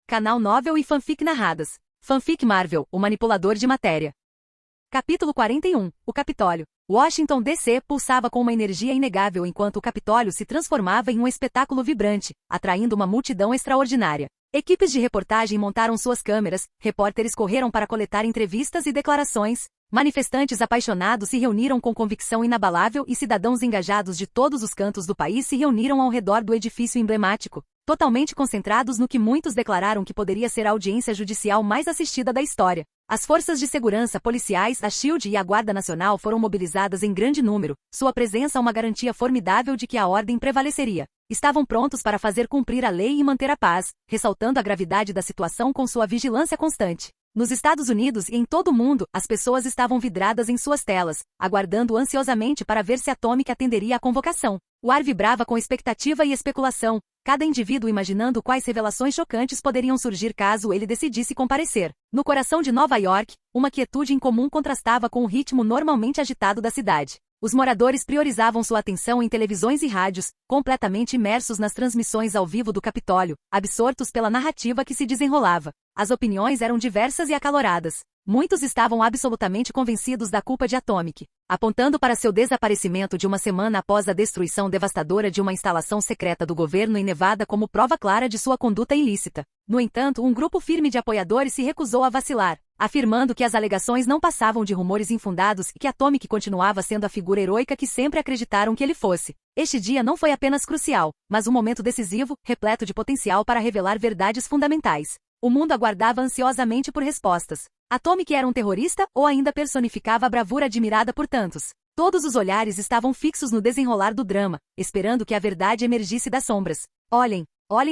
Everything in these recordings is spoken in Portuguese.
Canal Novel e Fanfic Narradas. Fanfic Marvel, o manipulador de matéria. Capítulo 41. O Capitólio. Washington, D.C. pulsava com uma energia inegável enquanto o Capitólio se transformava em um espetáculo vibrante, atraindo uma multidão extraordinária. Equipes de reportagem montaram suas câmeras, repórteres correram para coletar entrevistas e declarações, manifestantes apaixonados se reuniram com convicção inabalável e cidadãos engajados de todos os cantos do país se reuniram ao redor do edifício emblemático, totalmente concentrados no que muitos declararam que poderia ser a audiência judicial mais assistida da história. As forças de segurança policiais, a SHIELD e a Guarda Nacional foram mobilizadas em grande número, sua presença uma garantia formidável de que a ordem prevaleceria. Estavam prontos para fazer cumprir a lei e manter a paz, ressaltando a gravidade da situação com sua vigilância constante. Nos Estados Unidos e em todo o mundo, as pessoas estavam vidradas em suas telas, aguardando ansiosamente para ver se Atomic atenderia à convocação. O ar vibrava com expectativa e especulação, cada indivíduo imaginando quais revelações chocantes poderiam surgir caso ele decidisse comparecer. No coração de Nova York, uma quietude incomum contrastava com o ritmo normalmente agitado da cidade. Os moradores priorizavam sua atenção em televisões e rádios, completamente imersos nas transmissões ao vivo do Capitólio, absortos pela narrativa que se desenrolava. As opiniões eram diversas e acaloradas. Muitos estavam absolutamente convencidos da culpa de Atomic, apontando para seu desaparecimento de uma semana após a destruição devastadora de uma instalação secreta do governo em Nevada como prova clara de sua conduta ilícita. No entanto, um grupo firme de apoiadores se recusou a vacilar, afirmando que as alegações não passavam de rumores infundados e que Atomic continuava sendo a figura heroica que sempre acreditaram que ele fosse. Este dia não foi apenas crucial, mas um momento decisivo, repleto de potencial para revelar verdades fundamentais. O mundo aguardava ansiosamente por respostas. Atomic era um terrorista ou ainda personificava a bravura admirada por tantos? Todos os olhares estavam fixos no desenrolar do drama, esperando que a verdade emergisse das sombras. Olhem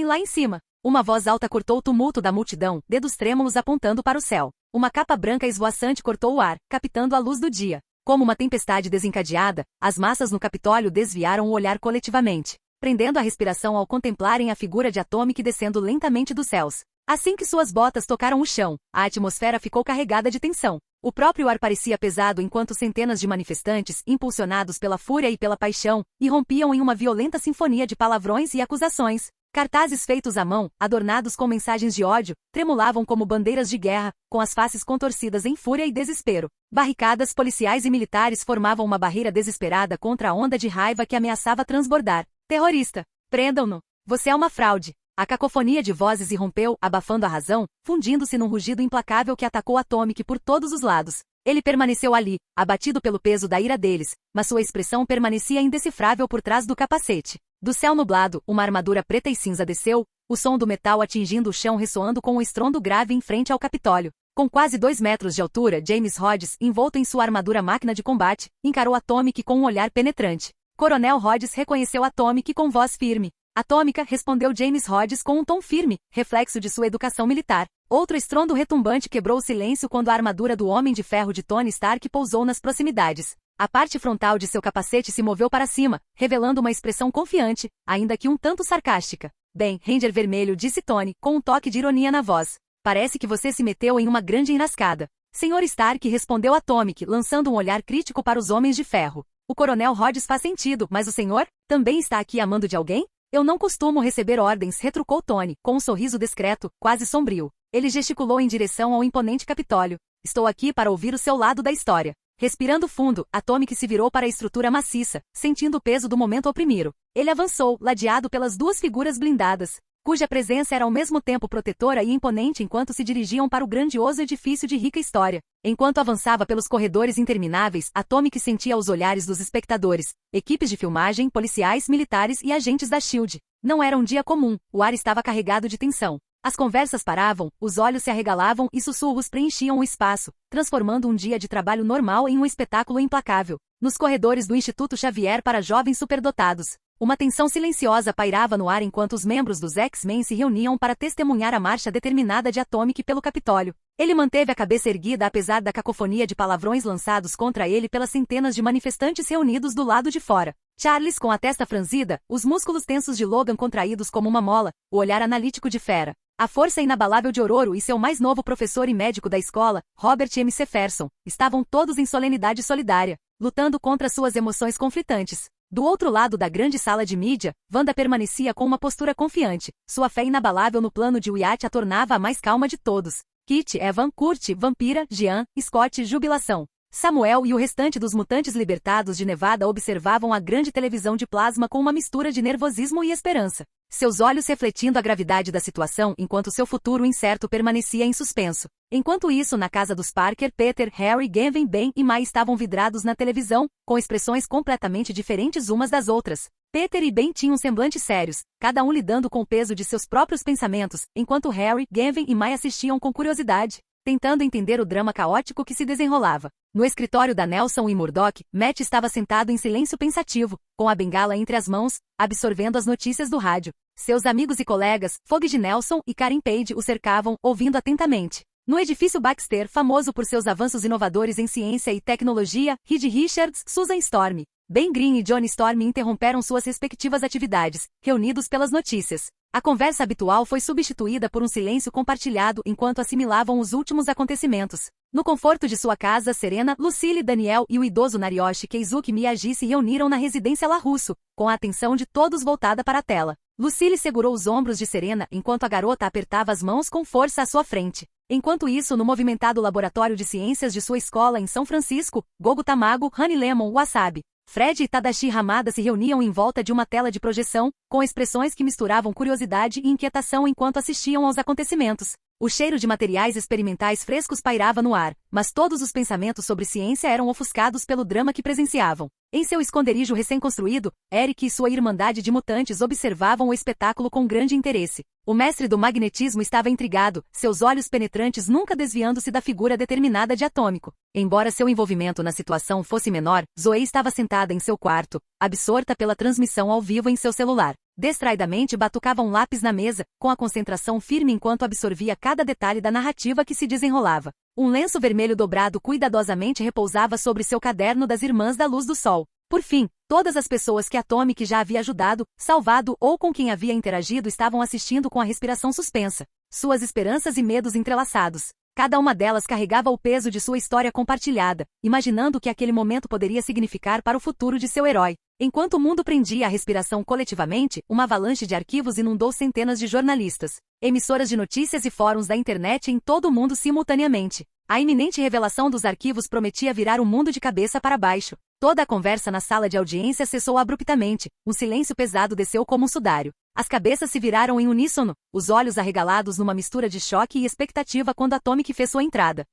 lá em cima. Uma voz alta cortou o tumulto da multidão, dedos trêmulos apontando para o céu. Uma capa branca esvoaçante cortou o ar, captando a luz do dia. Como uma tempestade desencadeada, as massas no Capitólio desviaram o olhar coletivamente, prendendo a respiração ao contemplarem a figura de Atomic descendo lentamente dos céus. Assim que suas botas tocaram o chão, a atmosfera ficou carregada de tensão. O próprio ar parecia pesado enquanto centenas de manifestantes, impulsionados pela fúria e pela paixão, irrompiam em uma violenta sinfonia de palavrões e acusações. Cartazes feitos à mão, adornados com mensagens de ódio, tremulavam como bandeiras de guerra, com as faces contorcidas em fúria e desespero. Barricadas policiais e militares formavam uma barreira desesperada contra a onda de raiva que ameaçava transbordar. Terrorista! Prendam-no! Você é uma fraude! A cacofonia de vozes irrompeu, abafando a razão, fundindo-se num rugido implacável que atacou Atomic por todos os lados. Ele permaneceu ali, abatido pelo peso da ira deles, mas sua expressão permanecia indecifrável por trás do capacete. Do céu nublado, uma armadura preta e cinza desceu, o som do metal atingindo o chão ressoando com um estrondo grave em frente ao Capitólio. Com quase 2 metros de altura, James Rhodes, envolto em sua armadura máquina de combate, encarou Atomic com um olhar penetrante. Coronel Rhodes reconheceu Atomic com voz firme. Atômica, respondeu James Rhodes com um tom firme, reflexo de sua educação militar. Outro estrondo retumbante quebrou o silêncio quando a armadura do Homem de Ferro de Tony Stark pousou nas proximidades. A parte frontal de seu capacete se moveu para cima, revelando uma expressão confiante, ainda que um tanto sarcástica. Bem, Ranger Vermelho, disse Tony, com um toque de ironia na voz. Parece que você se meteu em uma grande enrascada. Senhor Stark, respondeu Atomic, lançando um olhar crítico para os Homens de Ferro. O Coronel Rhodes faz sentido, mas o senhor também está aqui a mando de alguém? Eu não costumo receber ordens, retrucou Tony, com um sorriso discreto, quase sombrio. Ele gesticulou em direção ao imponente Capitólio. Estou aqui para ouvir o seu lado da história. Respirando fundo, Atomic se virou para a estrutura maciça, sentindo o peso do momento oprimido. Ele avançou, ladeado pelas 2 figuras blindadas, cuja presença era ao mesmo tempo protetora e imponente enquanto se dirigiam para o grandioso edifício de rica história. Enquanto avançava pelos corredores intermináveis, Atomic sentia os olhares dos espectadores, equipes de filmagem, policiais, militares e agentes da SHIELD. Não era um dia comum, o ar estava carregado de tensão. As conversas paravam, os olhos se arregalavam e sussurros preenchiam o espaço, transformando um dia de trabalho normal em um espetáculo implacável. Nos corredores do Instituto Xavier para jovens superdotados, uma tensão silenciosa pairava no ar enquanto os membros dos X-Men se reuniam para testemunhar a marcha determinada de Atomic pelo Capitólio. Ele manteve a cabeça erguida apesar da cacofonia de palavrões lançados contra ele pelas centenas de manifestantes reunidos do lado de fora. Charles com a testa franzida, os músculos tensos de Logan contraídos como uma mola, o olhar analítico de fera. A força inabalável de Ororo e seu mais novo professor e médico da escola, Robert M. Jefferson, estavam todos em solenidade solidária, lutando contra suas emoções conflitantes. Do outro lado da grande sala de mídia, Wanda permanecia com uma postura confiante. Sua fé inabalável no plano de Wyatt a tornava a mais calma de todos. Kit, Evan, Kurt, Vampira, Jean, Scott, Jubilação. Samuel e o restante dos mutantes libertados de Nevada observavam a grande televisão de plasma com uma mistura de nervosismo e esperança. Seus olhos refletindo a gravidade da situação enquanto seu futuro incerto permanecia em suspenso. Enquanto isso, na casa dos Parker, Peter, Harry, Gavin, Ben e Mai estavam vidrados na televisão, com expressões completamente diferentes umas das outras. Peter e Ben tinham semblantes sérios, cada um lidando com o peso de seus próprios pensamentos, enquanto Harry, Gavin e Mai assistiam com curiosidade, tentando entender o drama caótico que se desenrolava. No escritório da Nelson e Murdoch, Matt estava sentado em silêncio pensativo, com a bengala entre as mãos, absorvendo as notícias do rádio. Seus amigos e colegas, Fogg Nelson e Karen Page, o cercavam, ouvindo atentamente. No edifício Baxter, famoso por seus avanços inovadores em ciência e tecnologia, Reed Richards, Susan Storm, Ben Green e John Storm interromperam suas respectivas atividades, reunidos pelas notícias. A conversa habitual foi substituída por um silêncio compartilhado enquanto assimilavam os últimos acontecimentos. No conforto de sua casa, Serena, Lucille, Daniel e o idoso Narioshi Keizuki Miyagi se reuniram na residência LaRusso, com a atenção de todos voltada para a tela. Lucille segurou os ombros de Serena enquanto a garota apertava as mãos com força à sua frente. Enquanto isso, no movimentado laboratório de ciências de sua escola em São Francisco, Gogo Tamago, Honey Lemon, Wasabi, Fred e Tadashi Hamada se reuniam em volta de uma tela de projeção, com expressões que misturavam curiosidade e inquietação enquanto assistiam aos acontecimentos. O cheiro de materiais experimentais frescos pairava no ar, mas todos os pensamentos sobre ciência eram ofuscados pelo drama que presenciavam. Em seu esconderijo recém-construído, Eric e sua irmandade de mutantes observavam o espetáculo com grande interesse. O mestre do magnetismo estava intrigado, seus olhos penetrantes nunca desviando-se da figura determinada de Atômico. Embora seu envolvimento na situação fosse menor, Zoe estava sentada em seu quarto, absorta pela transmissão ao vivo em seu celular. Distraidamente batucava um lápis na mesa, com a concentração firme enquanto absorvia cada detalhe da narrativa que se desenrolava. Um lenço vermelho dobrado cuidadosamente repousava sobre seu caderno das Irmãs da Luz do Sol. Por fim, todas as pessoas que Atomic já havia ajudado, salvado ou com quem havia interagido estavam assistindo com a respiração suspensa, suas esperanças e medos entrelaçados. Cada uma delas carregava o peso de sua história compartilhada, imaginando o que aquele momento poderia significar para o futuro de seu herói. Enquanto o mundo prendia a respiração coletivamente, uma avalanche de arquivos inundou centenas de jornalistas, emissoras de notícias e fóruns da internet em todo o mundo simultaneamente. A iminente revelação dos arquivos prometia virar o mundo de cabeça para baixo. Toda a conversa na sala de audiência cessou abruptamente, um silêncio pesado desceu como um sudário. As cabeças se viraram em uníssono, os olhos arregalados numa mistura de choque e expectativa quando Atomic fez sua entrada.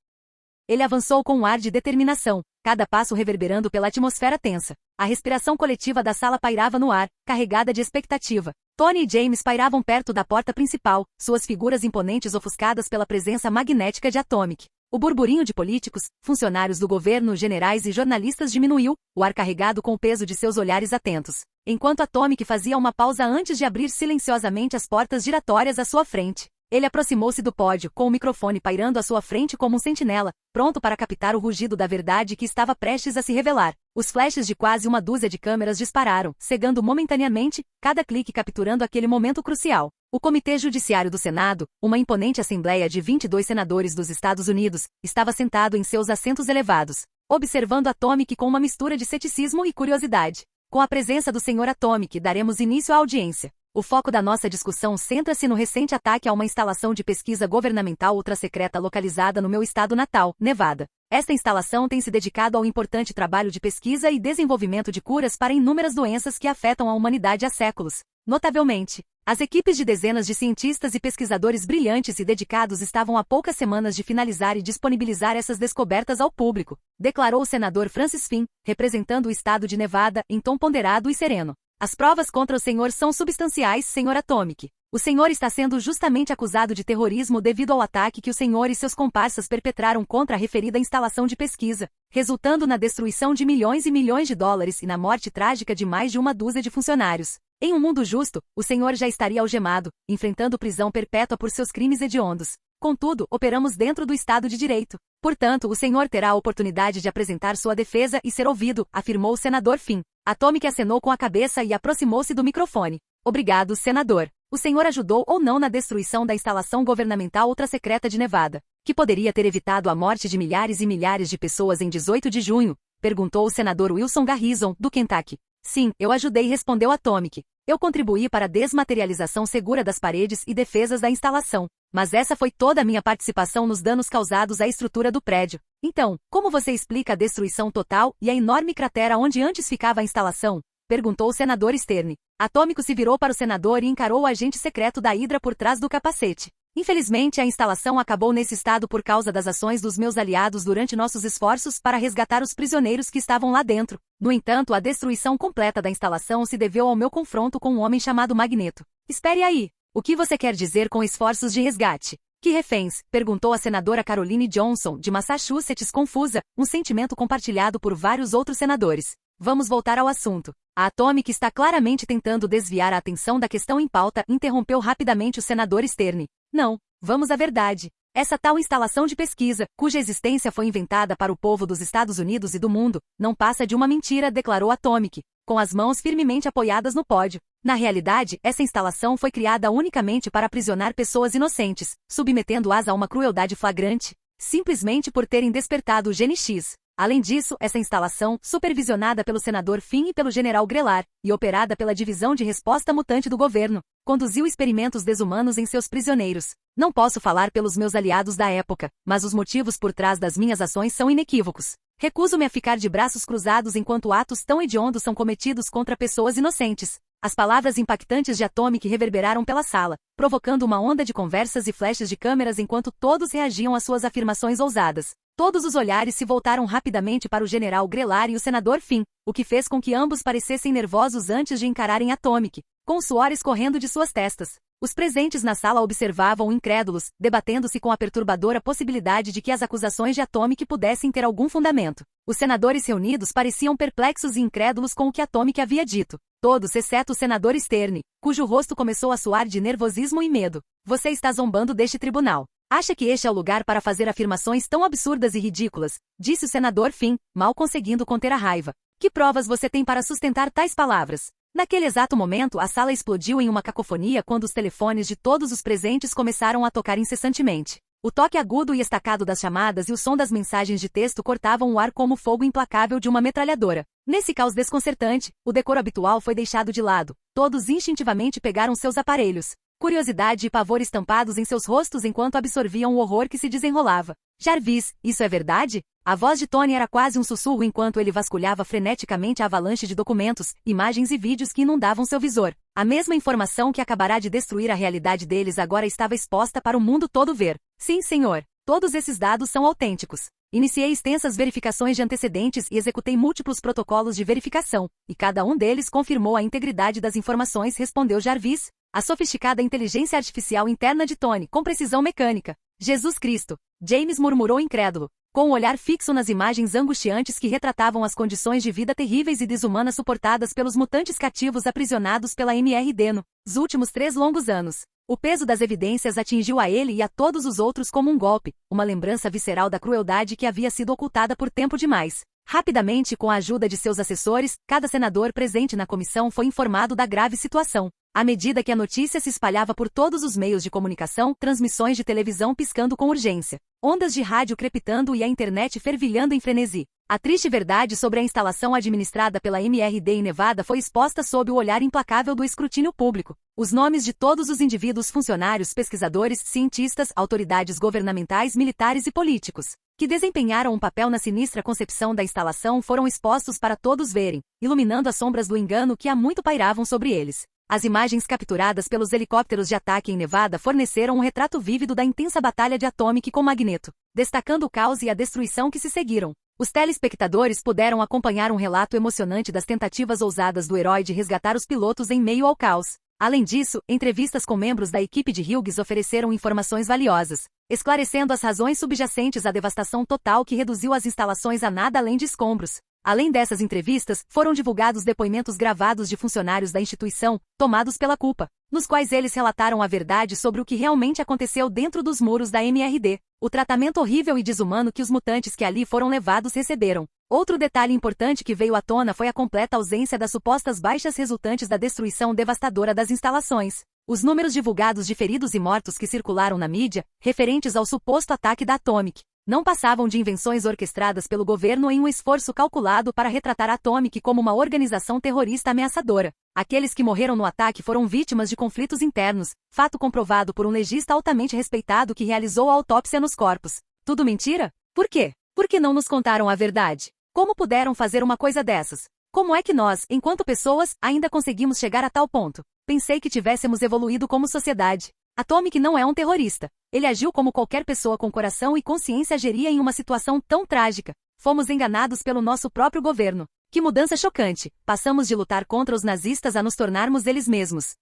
Ele avançou com um ar de determinação, cada passo reverberando pela atmosfera tensa. A respiração coletiva da sala pairava no ar, carregada de expectativa. Tony e James pairavam perto da porta principal, suas figuras imponentes ofuscadas pela presença magnética de Atomic. O burburinho de políticos, funcionários do governo, generais e jornalistas diminuiu, o ar carregado com o peso de seus olhares atentos. Enquanto Atomic fazia uma pausa antes de abrir silenciosamente as portas giratórias à sua frente. Ele aproximou-se do pódio, com o microfone pairando à sua frente como um sentinela, pronto para captar o rugido da verdade que estava prestes a se revelar. Os flashes de quase uma dúzia de câmeras dispararam, cegando momentaneamente, cada clique capturando aquele momento crucial. O Comitê Judiciário do Senado, uma imponente assembleia de 22 senadores dos Estados Unidos, estava sentado em seus assentos elevados, observando Atomic com uma mistura de ceticismo e curiosidade. Com a presença do Sr. Atomic, daremos início à audiência. O foco da nossa discussão centra-se no recente ataque a uma instalação de pesquisa governamental ultrassecreta localizada no meu estado natal, Nevada. Esta instalação tem se dedicado ao importante trabalho de pesquisa e desenvolvimento de curas para inúmeras doenças que afetam a humanidade há séculos. Notavelmente, as equipes de dezenas de cientistas e pesquisadores brilhantes e dedicados estavam há poucas semanas de finalizar e disponibilizar essas descobertas ao público, declarou o senador Francis Finn, representando o estado de Nevada, em tom ponderado e sereno. As provas contra o senhor são substanciais, Sr. Atomic. O senhor está sendo justamente acusado de terrorismo devido ao ataque que o senhor e seus comparsas perpetraram contra a referida instalação de pesquisa, resultando na destruição de milhões e milhões de dólares e na morte trágica de mais de uma dúzia de funcionários. Em um mundo justo, o senhor já estaria algemado, enfrentando prisão perpétua por seus crimes hediondos. Contudo, operamos dentro do Estado de Direito. Portanto, o senhor terá a oportunidade de apresentar sua defesa e ser ouvido, afirmou o senador Finn. Atomic acenou com a cabeça e aproximou-se do microfone. Obrigado, senador. O senhor ajudou ou não na destruição da instalação governamental ultrassecreta de Nevada, que poderia ter evitado a morte de milhares e milhares de pessoas em 18 de junho? Perguntou o senador Wilson Garrison, do Kentucky. Sim, eu ajudei, respondeu Atomic. Eu contribuí para a desmaterialização segura das paredes e defesas da instalação. Mas essa foi toda a minha participação nos danos causados à estrutura do prédio. Então, como você explica a destruição total e a enorme cratera onde antes ficava a instalação? Perguntou o senador Stern. Atômico se virou para o senador e encarou o agente secreto da Hydra por trás do capacete. Infelizmente, a instalação acabou nesse estado por causa das ações dos meus aliados durante nossos esforços para resgatar os prisioneiros que estavam lá dentro. No entanto, a destruição completa da instalação se deveu ao meu confronto com um homem chamado Magneto. Espere aí. O que você quer dizer com esforços de resgate? Que reféns? Perguntou a senadora Caroline Johnson, de Massachusetts, confusa, um sentimento compartilhado por vários outros senadores. Vamos voltar ao assunto. A Atomic está claramente tentando desviar a atenção da questão em pauta, interrompeu rapidamente o senador Stern. Não, vamos à verdade. Essa tal instalação de pesquisa, cuja existência foi inventada para o povo dos Estados Unidos e do mundo, não passa de uma mentira, declarou Atomic, com as mãos firmemente apoiadas no pódio. Na realidade, essa instalação foi criada unicamente para aprisionar pessoas inocentes, submetendo-as a uma crueldade flagrante, simplesmente por terem despertado o gene X. Além disso, essa instalação, supervisionada pelo senador Finn e pelo general Grelar, e operada pela Divisão de Resposta Mutante do governo, conduziu experimentos desumanos em seus prisioneiros. Não posso falar pelos meus aliados da época, mas os motivos por trás das minhas ações são inequívocos. Recuso-me a ficar de braços cruzados enquanto atos tão hediondos são cometidos contra pessoas inocentes. As palavras impactantes de Atomic reverberaram pela sala, provocando uma onda de conversas e flashes de câmeras enquanto todos reagiam às suas afirmações ousadas. Todos os olhares se voltaram rapidamente para o general Grelar e o senador Finn, o que fez com que ambos parecessem nervosos antes de encararem Atomic, com o suor escorrendo de suas testas. Os presentes na sala observavam incrédulos, debatendo-se com a perturbadora possibilidade de que as acusações de Atomic pudessem ter algum fundamento. Os senadores reunidos pareciam perplexos e incrédulos com o que Atomic havia dito. Todos exceto o senador Stern, cujo rosto começou a suar de nervosismo e medo. Você está zombando deste tribunal. Acha que este é o lugar para fazer afirmações tão absurdas e ridículas? Disse o senador Finn, mal conseguindo conter a raiva. Que provas você tem para sustentar tais palavras? Naquele exato momento, a sala explodiu em uma cacofonia quando os telefones de todos os presentes começaram a tocar incessantemente. O toque agudo e estacado das chamadas e o som das mensagens de texto cortavam o ar como o fogo implacável de uma metralhadora. Nesse caos desconcertante, o decoro habitual foi deixado de lado. Todos instintivamente pegaram seus aparelhos. Curiosidade e pavor estampados em seus rostos enquanto absorviam o horror que se desenrolava. Jarvis, isso é verdade? A voz de Tony era quase um sussurro enquanto ele vasculhava freneticamente a avalanche de documentos, imagens e vídeos que inundavam seu visor. A mesma informação que acabará de destruir a realidade deles agora estava exposta para o mundo todo ver. Sim, senhor. Todos esses dados são autênticos. Iniciei extensas verificações de antecedentes e executei múltiplos protocolos de verificação, e cada um deles confirmou a integridade das informações, respondeu Jarvis. A sofisticada inteligência artificial interna de Tony, com precisão mecânica. Jesus Cristo! James murmurou incrédulo, com o olhar fixo nas imagens angustiantes que retratavam as condições de vida terríveis e desumanas suportadas pelos mutantes cativos aprisionados pela MRD nos últimos 3 longos anos. O peso das evidências atingiu a ele e a todos os outros como um golpe, uma lembrança visceral da crueldade que havia sido ocultada por tempo demais. Rapidamente, com a ajuda de seus assessores, cada senador presente na comissão foi informado da grave situação. À medida que a notícia se espalhava por todos os meios de comunicação, transmissões de televisão piscando com urgência, ondas de rádio crepitando e a internet fervilhando em frenesi. A triste verdade sobre a instalação administrada pela MRD em Nevada foi exposta sob o olhar implacável do escrutínio público. Os nomes de todos os indivíduos, funcionários, pesquisadores, cientistas, autoridades governamentais, militares e políticos, que desempenharam um papel na sinistra concepção da instalação foram expostos para todos verem, iluminando as sombras do engano que há muito pairavam sobre eles. As imagens capturadas pelos helicópteros de ataque em Nevada forneceram um retrato vívido da intensa batalha de Atomic com Magneto, destacando o caos e a destruição que se seguiram. Os telespectadores puderam acompanhar um relato emocionante das tentativas ousadas do herói de resgatar os pilotos em meio ao caos. Além disso, entrevistas com membros da equipe de Hughes ofereceram informações valiosas, esclarecendo as razões subjacentes à devastação total que reduziu as instalações a nada além de escombros. Além dessas entrevistas, foram divulgados depoimentos gravados de funcionários da instituição, tomados pela culpa, nos quais eles relataram a verdade sobre o que realmente aconteceu dentro dos muros da MRD, o tratamento horrível e desumano que os mutantes que ali foram levados receberam. Outro detalhe importante que veio à tona foi a completa ausência das supostas baixas resultantes da destruição devastadora das instalações. Os números divulgados de feridos e mortos que circularam na mídia, referentes ao suposto ataque da Atomic, não passavam de invenções orquestradas pelo governo em um esforço calculado para retratar a Atomic como uma organização terrorista ameaçadora. Aqueles que morreram no ataque foram vítimas de conflitos internos, fato comprovado por um legista altamente respeitado que realizou a autópsia nos corpos. Tudo mentira? Por quê? Por que não nos contaram a verdade? Como puderam fazer uma coisa dessas? Como é que nós, enquanto pessoas, ainda conseguimos chegar a tal ponto? Pensei que tivéssemos evoluído como sociedade. Atomic não é um terrorista. Ele agiu como qualquer pessoa com coração e consciência agiria em uma situação tão trágica. Fomos enganados pelo nosso próprio governo. Que mudança chocante! Passamos de lutar contra os nazistas a nos tornarmos eles mesmos.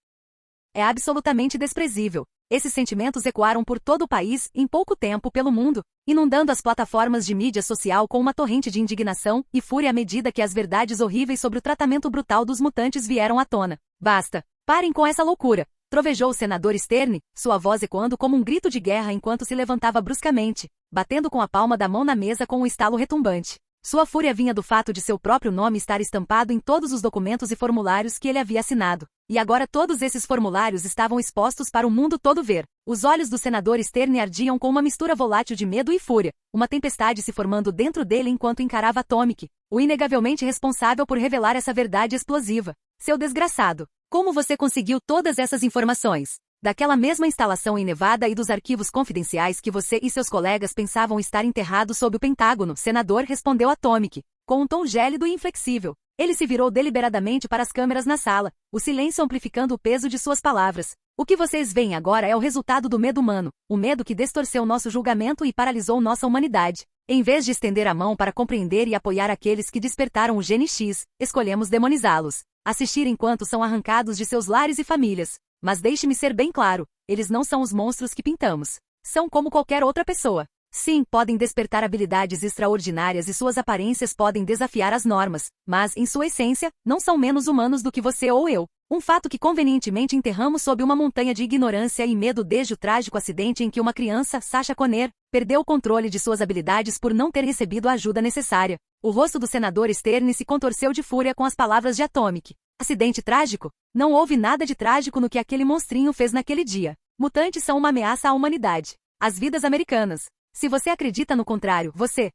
É absolutamente desprezível. Esses sentimentos ecoaram por todo o país, em pouco tempo pelo mundo, inundando as plataformas de mídia social com uma torrente de indignação e fúria à medida que as verdades horríveis sobre o tratamento brutal dos mutantes vieram à tona. Basta! Parem com essa loucura! Trovejou o senador Stern, sua voz ecoando como um grito de guerra enquanto se levantava bruscamente, batendo com a palma da mão na mesa com um estalo retumbante. Sua fúria vinha do fato de seu próprio nome estar estampado em todos os documentos e formulários que ele havia assinado. E agora todos esses formulários estavam expostos para o mundo todo ver. Os olhos do senador Stern ardiam com uma mistura volátil de medo e fúria, uma tempestade se formando dentro dele enquanto encarava Atomic, o inegavelmente responsável por revelar essa verdade explosiva. Seu desgraçado! Como você conseguiu todas essas informações? Daquela mesma instalação em Nevada e dos arquivos confidenciais que você e seus colegas pensavam estar enterrados sob o Pentágono, senador, respondeu Atomic, com um tom gélido e inflexível. Ele se virou deliberadamente para as câmeras na sala, o silêncio amplificando o peso de suas palavras. O que vocês veem agora é o resultado do medo humano, o medo que distorceu nosso julgamento e paralisou nossa humanidade. Em vez de estender a mão para compreender e apoiar aqueles que despertaram o Gene X, escolhemos demonizá-los. Assistir enquanto são arrancados de seus lares e famílias. Mas deixe-me ser bem claro, eles não são os monstros que pintamos. São como qualquer outra pessoa. Sim, podem despertar habilidades extraordinárias e suas aparências podem desafiar as normas, mas, em sua essência, não são menos humanos do que você ou eu. Um fato que convenientemente enterramos sob uma montanha de ignorância e medo desde o trágico acidente em que uma criança, Sasha Conner, perdeu o controle de suas habilidades por não ter recebido a ajuda necessária. O rosto do senador Stern se contorceu de fúria com as palavras de Atomic. Acidente trágico? Não houve nada de trágico no que aquele monstrinho fez naquele dia. Mutantes são uma ameaça à humanidade. Às vidas americanas. Se você acredita no contrário, você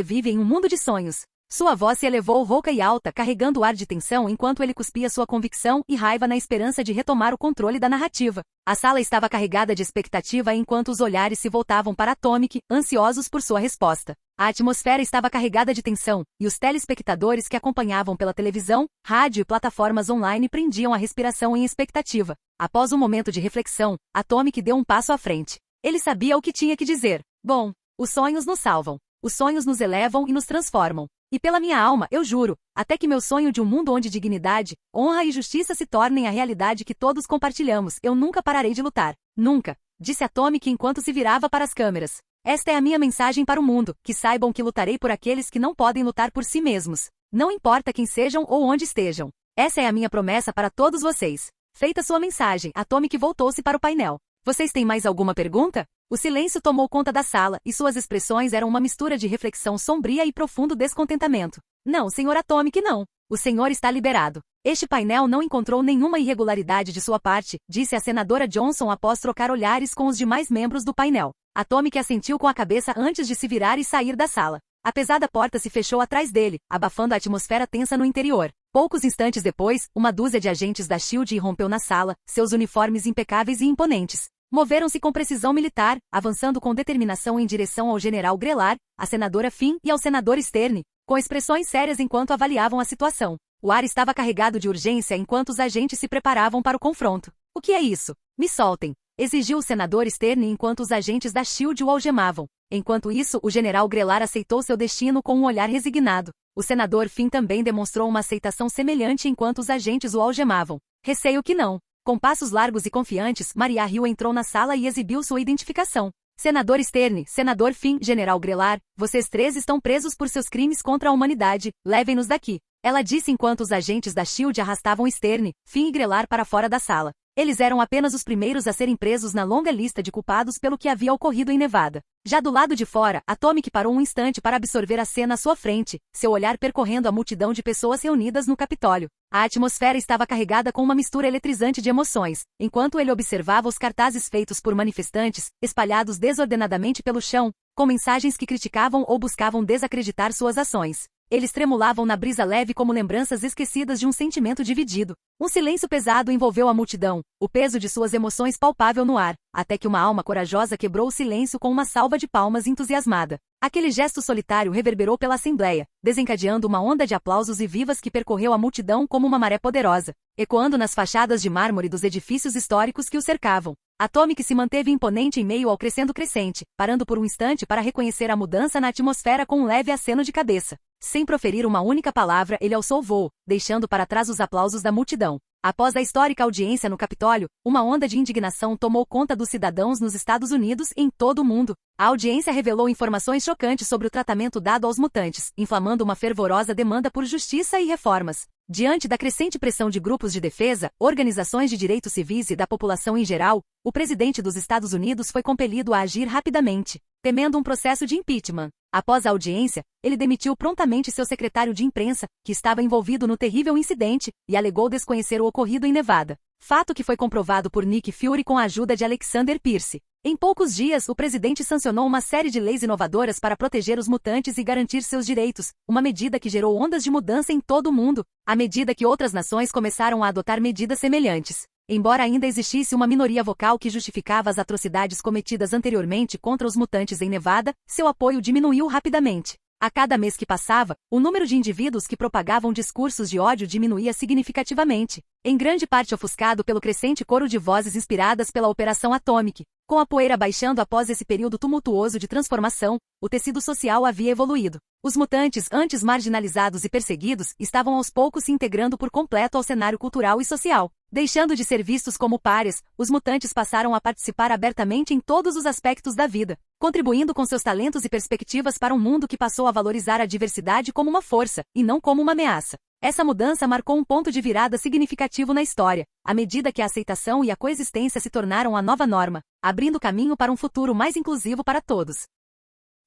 vive em um mundo de sonhos. Sua voz se elevou rouca e alta, carregando o ar de tensão enquanto ele cuspia sua convicção e raiva na esperança de retomar o controle da narrativa. A sala estava carregada de expectativa enquanto os olhares se voltavam para Atomic, ansiosos por sua resposta. A atmosfera estava carregada de tensão, e os telespectadores que acompanhavam pela televisão, rádio e plataformas online prendiam a respiração em expectativa. Após um momento de reflexão, Atomic deu um passo à frente. Ele sabia o que tinha que dizer. Bom, os sonhos nos salvam. Os sonhos nos elevam e nos transformam. E pela minha alma, eu juro, até que meu sonho de um mundo onde dignidade, honra e justiça se tornem a realidade que todos compartilhamos, eu nunca pararei de lutar. Nunca, disse Atomic enquanto se virava para as câmeras. Esta é a minha mensagem para o mundo, que saibam que lutarei por aqueles que não podem lutar por si mesmos. Não importa quem sejam ou onde estejam. Essa é a minha promessa para todos vocês. Feita sua mensagem, Atomic voltou-se para o painel. Vocês têm mais alguma pergunta? O silêncio tomou conta da sala, e suas expressões eram uma mistura de reflexão sombria e profundo descontentamento. Não, Sr. Atomic, não. O senhor está liberado. Este painel não encontrou nenhuma irregularidade de sua parte, disse a senadora Johnson após trocar olhares com os demais membros do painel. Atomic assentiu com a cabeça antes de se virar e sair da sala. A pesada porta se fechou atrás dele, abafando a atmosfera tensa no interior. Poucos instantes depois, uma dúzia de agentes da SHIELD irrompeu na sala, seus uniformes impecáveis e imponentes. Moveram-se com precisão militar, avançando com determinação em direção ao general Grelar, à senadora Finn e ao senador Stern, com expressões sérias enquanto avaliavam a situação. O ar estava carregado de urgência enquanto os agentes se preparavam para o confronto. O que é isso? Me soltem, exigiu o senador Stern enquanto os agentes da SHIELD o algemavam. Enquanto isso, o general Grelar aceitou seu destino com um olhar resignado. O senador Finn também demonstrou uma aceitação semelhante enquanto os agentes o algemavam. Receio que não. Com passos largos e confiantes, Maria Hill entrou na sala e exibiu sua identificação. Senador Stern, senador Finn, general Grelar, vocês três estão presos por seus crimes contra a humanidade, levem-nos daqui. Ela disse enquanto os agentes da SHIELD arrastavam Stern, Finn e Grelar para fora da sala. Eles eram apenas os primeiros a serem presos na longa lista de culpados pelo que havia ocorrido em Nevada. Já do lado de fora, Atomic parou um instante para absorver a cena à sua frente, seu olhar percorrendo a multidão de pessoas reunidas no Capitólio. A atmosfera estava carregada com uma mistura eletrizante de emoções, enquanto ele observava os cartazes feitos por manifestantes, espalhados desordenadamente pelo chão. com mensagens que criticavam ou buscavam desacreditar suas ações. Eles tremulavam na brisa leve como lembranças esquecidas de um sentimento dividido. Um silêncio pesado envolveu a multidão, o peso de suas emoções palpável no ar, até que uma alma corajosa quebrou o silêncio com uma salva de palmas entusiasmada. Aquele gesto solitário reverberou pela assembleia, desencadeando uma onda de aplausos e vivas que percorreu a multidão como uma maré poderosa, ecoando nas fachadas de mármore dos edifícios históricos que o cercavam. Atomic se manteve imponente em meio ao crescente, parando por um instante para reconhecer a mudança na atmosfera com um leve aceno de cabeça. Sem proferir uma única palavra, ele alçou voo, deixando para trás os aplausos da multidão. Após a histórica audiência no Capitólio, uma onda de indignação tomou conta dos cidadãos nos Estados Unidos e em todo o mundo. A audiência revelou informações chocantes sobre o tratamento dado aos mutantes, inflamando uma fervorosa demanda por justiça e reformas. Diante da crescente pressão de grupos de defesa, organizações de direitos civis e da população em geral, o presidente dos Estados Unidos foi compelido a agir rapidamente, temendo um processo de impeachment. Após a audiência, ele demitiu prontamente seu secretário de imprensa, que estava envolvido no terrível incidente, e alegou desconhecer o ocorrido em Nevada. Fato que foi comprovado por Nick Fury com a ajuda de Alexander Pierce. Em poucos dias, o presidente sancionou uma série de leis inovadoras para proteger os mutantes e garantir seus direitos, uma medida que gerou ondas de mudança em todo o mundo, à medida que outras nações começaram a adotar medidas semelhantes. Embora ainda existisse uma minoria vocal que justificava as atrocidades cometidas anteriormente contra os mutantes em Nevada, seu apoio diminuiu rapidamente. A cada mês que passava, o número de indivíduos que propagavam discursos de ódio diminuía significativamente, em grande parte ofuscado pelo crescente coro de vozes inspiradas pela Operação Atomic. Com a poeira baixando após esse período tumultuoso de transformação, o tecido social havia evoluído. Os mutantes, antes marginalizados e perseguidos, estavam aos poucos se integrando por completo ao cenário cultural e social. Deixando de ser vistos como párias, os mutantes passaram a participar abertamente em todos os aspectos da vida, contribuindo com seus talentos e perspectivas para um mundo que passou a valorizar a diversidade como uma força, e não como uma ameaça. Essa mudança marcou um ponto de virada significativo na história, à medida que a aceitação e a coexistência se tornaram a nova norma, abrindo caminho para um futuro mais inclusivo para todos.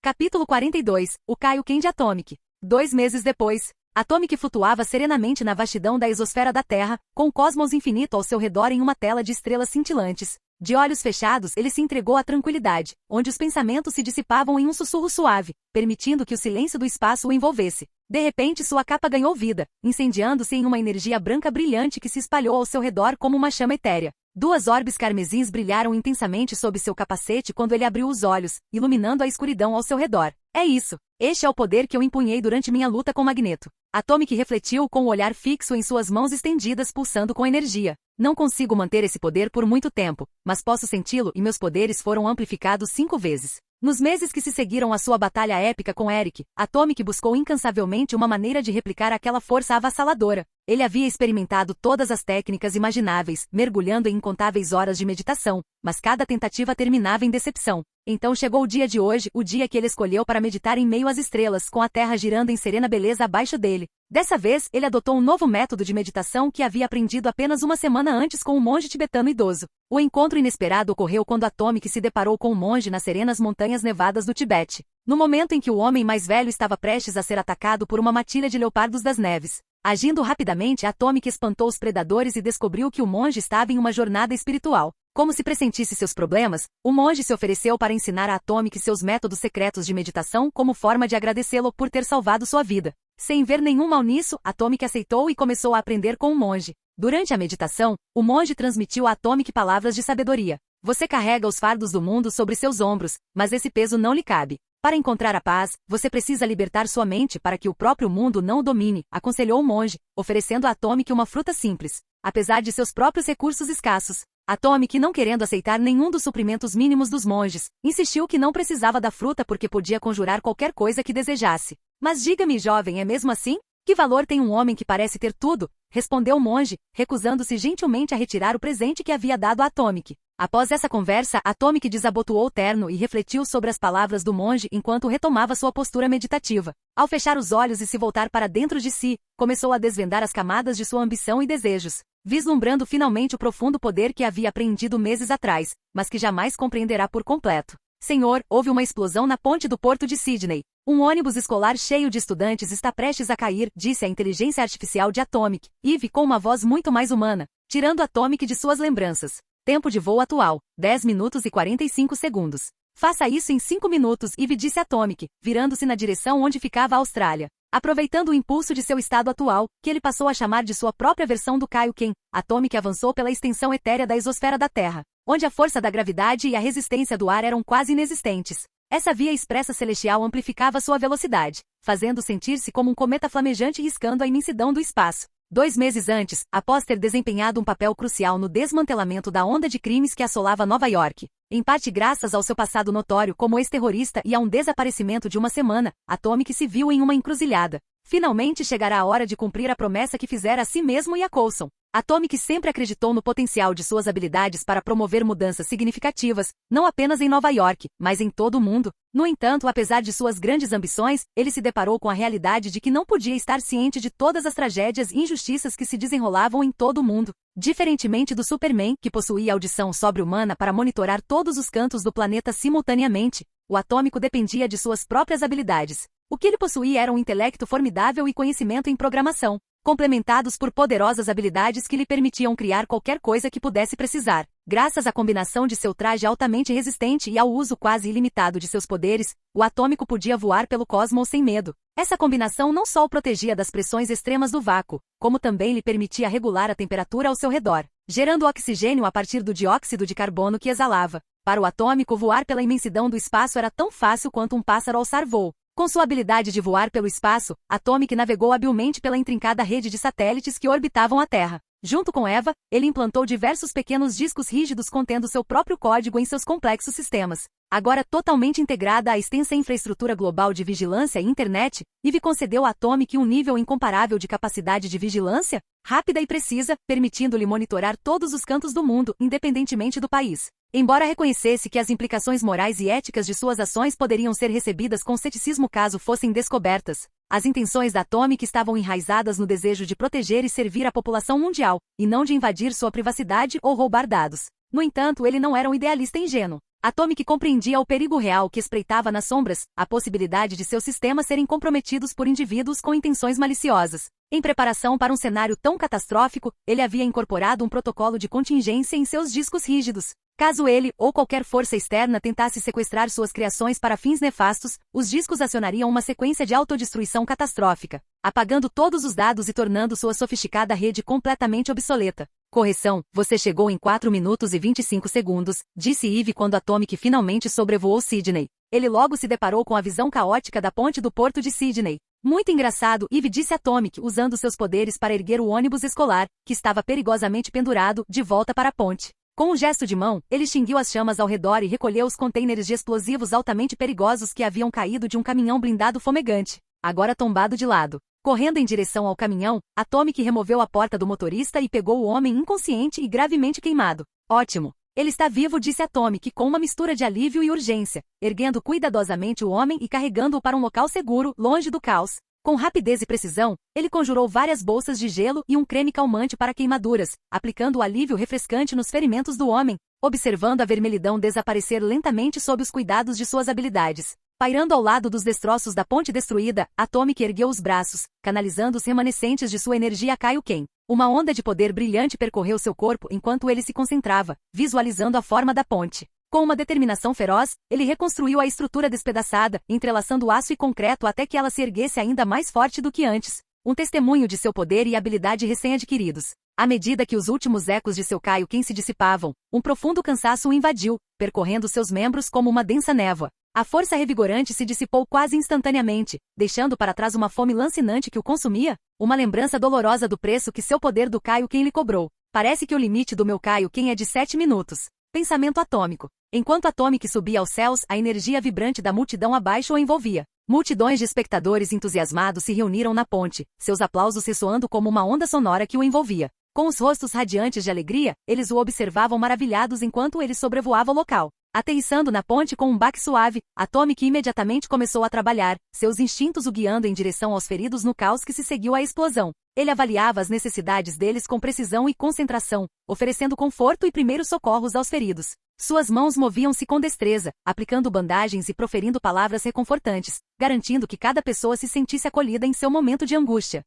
Capítulo 42 – O Kaioken de Atomic. 2 meses depois, Atomic flutuava serenamente na vastidão da exosfera da Terra, com o cosmos infinito ao seu redor em uma tela de estrelas cintilantes. De olhos fechados, ele se entregou à tranquilidade, onde os pensamentos se dissipavam em um sussurro suave, permitindo que o silêncio do espaço o envolvesse. De repente sua capa ganhou vida, incendiando-se em uma energia branca brilhante que se espalhou ao seu redor como uma chama etérea. 2 orbes carmesins brilharam intensamente sob seu capacete quando ele abriu os olhos, iluminando a escuridão ao seu redor. É isso. Este é o poder que eu empunhei durante minha luta com Magneto. Atomic refletiu com o olhar fixo em suas mãos estendidas pulsando com energia. Não consigo manter esse poder por muito tempo, mas posso senti-lo e meus poderes foram amplificados 5 vezes. Nos meses que se seguiram à sua batalha épica com Eric, Atomic buscou incansavelmente uma maneira de replicar aquela força avassaladora. Ele havia experimentado todas as técnicas imagináveis, mergulhando em incontáveis horas de meditação, mas cada tentativa terminava em decepção. Então chegou o dia de hoje, o dia que ele escolheu para meditar em meio às estrelas, com a Terra girando em serena beleza abaixo dele. Dessa vez, ele adotou um novo método de meditação que havia aprendido apenas uma semana antes com um monge tibetano idoso. O encontro inesperado ocorreu quando Atomic se deparou com um monge nas serenas montanhas nevadas do Tibete. No momento em que o homem mais velho estava prestes a ser atacado por uma matilha de leopardos das neves. Agindo rapidamente, Atomic espantou os predadores e descobriu que o monge estava em uma jornada espiritual. Como se pressentisse seus problemas, o monge se ofereceu para ensinar a Atomic seus métodos secretos de meditação como forma de agradecê-lo por ter salvado sua vida. Sem ver nenhum mal nisso, Atomic aceitou e começou a aprender com o monge. Durante a meditação, o monge transmitiu a Atomic palavras de sabedoria. Você carrega os fardos do mundo sobre seus ombros, mas esse peso não lhe cabe. Para encontrar a paz, você precisa libertar sua mente para que o próprio mundo não o domine, aconselhou o monge, oferecendo a Atomic uma fruta simples. Apesar de seus próprios recursos escassos, Atomic, não querendo aceitar nenhum dos suprimentos mínimos dos monges, insistiu que não precisava da fruta porque podia conjurar qualquer coisa que desejasse. Mas diga-me, jovem, é mesmo assim? Que valor tem um homem que parece ter tudo? Respondeu o monge, recusando-se gentilmente a retirar o presente que havia dado a Atomic. Após essa conversa, Atomic desabotoou o terno e refletiu sobre as palavras do monge enquanto retomava sua postura meditativa. Ao fechar os olhos e se voltar para dentro de si, começou a desvendar as camadas de sua ambição e desejos, vislumbrando finalmente o profundo poder que havia aprendido meses atrás, mas que jamais compreenderá por completo. Senhor, houve uma explosão na ponte do porto de Sydney. Um ônibus escolar cheio de estudantes está prestes a cair, disse a inteligência artificial de Atomic, Eve com uma voz muito mais humana, tirando Atomic de suas lembranças. Tempo de voo atual, 10 minutos e 45 segundos. Faça isso em 5 minutos, Eve disse Atomic, virando-se na direção onde ficava a Austrália. Aproveitando o impulso de seu estado atual, que ele passou a chamar de sua própria versão do Kaioken, Atomic avançou pela extensão etérea da exosfera da Terra, onde a força da gravidade e a resistência do ar eram quase inexistentes. Essa via expressa celestial amplificava sua velocidade, fazendo sentir-se como um cometa flamejante riscando a imensidão do espaço. 2 meses antes, após ter desempenhado um papel crucial no desmantelamento da onda de crimes que assolava Nova York, em parte graças ao seu passado notório como ex-terrorista e a um desaparecimento de uma semana, Atomic se viu em uma encruzilhada. Finalmente chegará a hora de cumprir a promessa que fizera a si mesmo e a Coulson. Atomic sempre acreditou no potencial de suas habilidades para promover mudanças significativas, não apenas em Nova York, mas em todo o mundo. No entanto, apesar de suas grandes ambições, ele se deparou com a realidade de que não podia estar ciente de todas as tragédias e injustiças que se desenrolavam em todo o mundo. Diferentemente do Superman, que possuía audição sobre-humana para monitorar todos os cantos do planeta simultaneamente, o atômico dependia de suas próprias habilidades. O que ele possuía era um intelecto formidável e conhecimento em programação, complementados por poderosas habilidades que lhe permitiam criar qualquer coisa que pudesse precisar. Graças à combinação de seu traje altamente resistente e ao uso quase ilimitado de seus poderes, o atômico podia voar pelo cosmos sem medo. Essa combinação não só o protegia das pressões extremas do vácuo, como também lhe permitia regular a temperatura ao seu redor, gerando oxigênio a partir do dióxido de carbono que exalava. Para o atômico, voar pela imensidão do espaço era tão fácil quanto um pássaro alçar voo. Com sua habilidade de voar pelo espaço, Atomic navegou habilmente pela intrincada rede de satélites que orbitavam a Terra. Junto com Eva, ele implantou diversos pequenos discos rígidos contendo seu próprio código em seus complexos sistemas. Agora totalmente integrada à extensa infraestrutura global de vigilância e internet, Eve concedeu a Atomic um nível incomparável de capacidade de vigilância, rápida e precisa, permitindo-lhe monitorar todos os cantos do mundo, independentemente do país. Embora reconhecesse que as implicações morais e éticas de suas ações poderiam ser recebidas com ceticismo caso fossem descobertas, as intenções da Atomic estavam enraizadas no desejo de proteger e servir a população mundial, e não de invadir sua privacidade ou roubar dados. No entanto, ele não era um idealista ingênuo. Atomic compreendia o perigo real que espreitava nas sombras, a possibilidade de seus sistemas serem comprometidos por indivíduos com intenções maliciosas. Em preparação para um cenário tão catastrófico, ele havia incorporado um protocolo de contingência em seus discos rígidos. Caso ele, ou qualquer força externa tentasse sequestrar suas criações para fins nefastos, os discos acionariam uma sequência de autodestruição catastrófica, apagando todos os dados e tornando sua sofisticada rede completamente obsoleta. Correção, você chegou em 4 minutos e 25 segundos, disse Eve quando Atomic finalmente sobrevoou Sydney. Ele logo se deparou com a visão caótica da ponte do porto de Sydney. Muito engraçado, Eve disse Atomic, usando seus poderes para erguer o ônibus escolar, que estava perigosamente pendurado, de volta para a ponte. Com um gesto de mão, ele extinguiu as chamas ao redor e recolheu os contêineres de explosivos altamente perigosos que haviam caído de um caminhão blindado fumegante, agora tombado de lado. Correndo em direção ao caminhão, Atomic removeu a porta do motorista e pegou o homem inconsciente e gravemente queimado. Ótimo! Ele está vivo, disse Atomic com uma mistura de alívio e urgência, erguendo cuidadosamente o homem e carregando-o para um local seguro, longe do caos. Com rapidez e precisão, ele conjurou várias bolsas de gelo e um creme calmante para queimaduras, aplicando o alívio refrescante nos ferimentos do homem, observando a vermelhidão desaparecer lentamente sob os cuidados de suas habilidades. Pairando ao lado dos destroços da ponte destruída, Atomic ergueu os braços, canalizando os remanescentes de sua energia Kaioken. Uma onda de poder brilhante percorreu seu corpo enquanto ele se concentrava, visualizando a forma da ponte. Com uma determinação feroz, ele reconstruiu a estrutura despedaçada, entrelaçando aço e concreto até que ela se erguesse ainda mais forte do que antes. Um testemunho de seu poder e habilidade recém-adquiridos. À medida que os últimos ecos de seu Kaioken se dissipavam, um profundo cansaço o invadiu, percorrendo seus membros como uma densa névoa. A força revigorante se dissipou quase instantaneamente, deixando para trás uma fome lancinante que o consumia, uma lembrança dolorosa do preço que seu poder do Kaioken lhe cobrou. Parece que o limite do meu Kaioken é de 7 minutos. Pensamento atômico. Enquanto Atomic subia aos céus, a energia vibrante da multidão abaixo o envolvia. Multidões de espectadores entusiasmados se reuniram na ponte, seus aplausos ressoando como uma onda sonora que o envolvia. Com os rostos radiantes de alegria, eles o observavam maravilhados enquanto ele sobrevoava o local. Aterrissando na ponte com um baque suave, Atomic imediatamente começou a trabalhar, seus instintos o guiando em direção aos feridos no caos que se seguiu à explosão. Ele avaliava as necessidades deles com precisão e concentração, oferecendo conforto e primeiros socorros aos feridos. Suas mãos moviam-se com destreza, aplicando bandagens e proferindo palavras reconfortantes, garantindo que cada pessoa se sentisse acolhida em seu momento de angústia.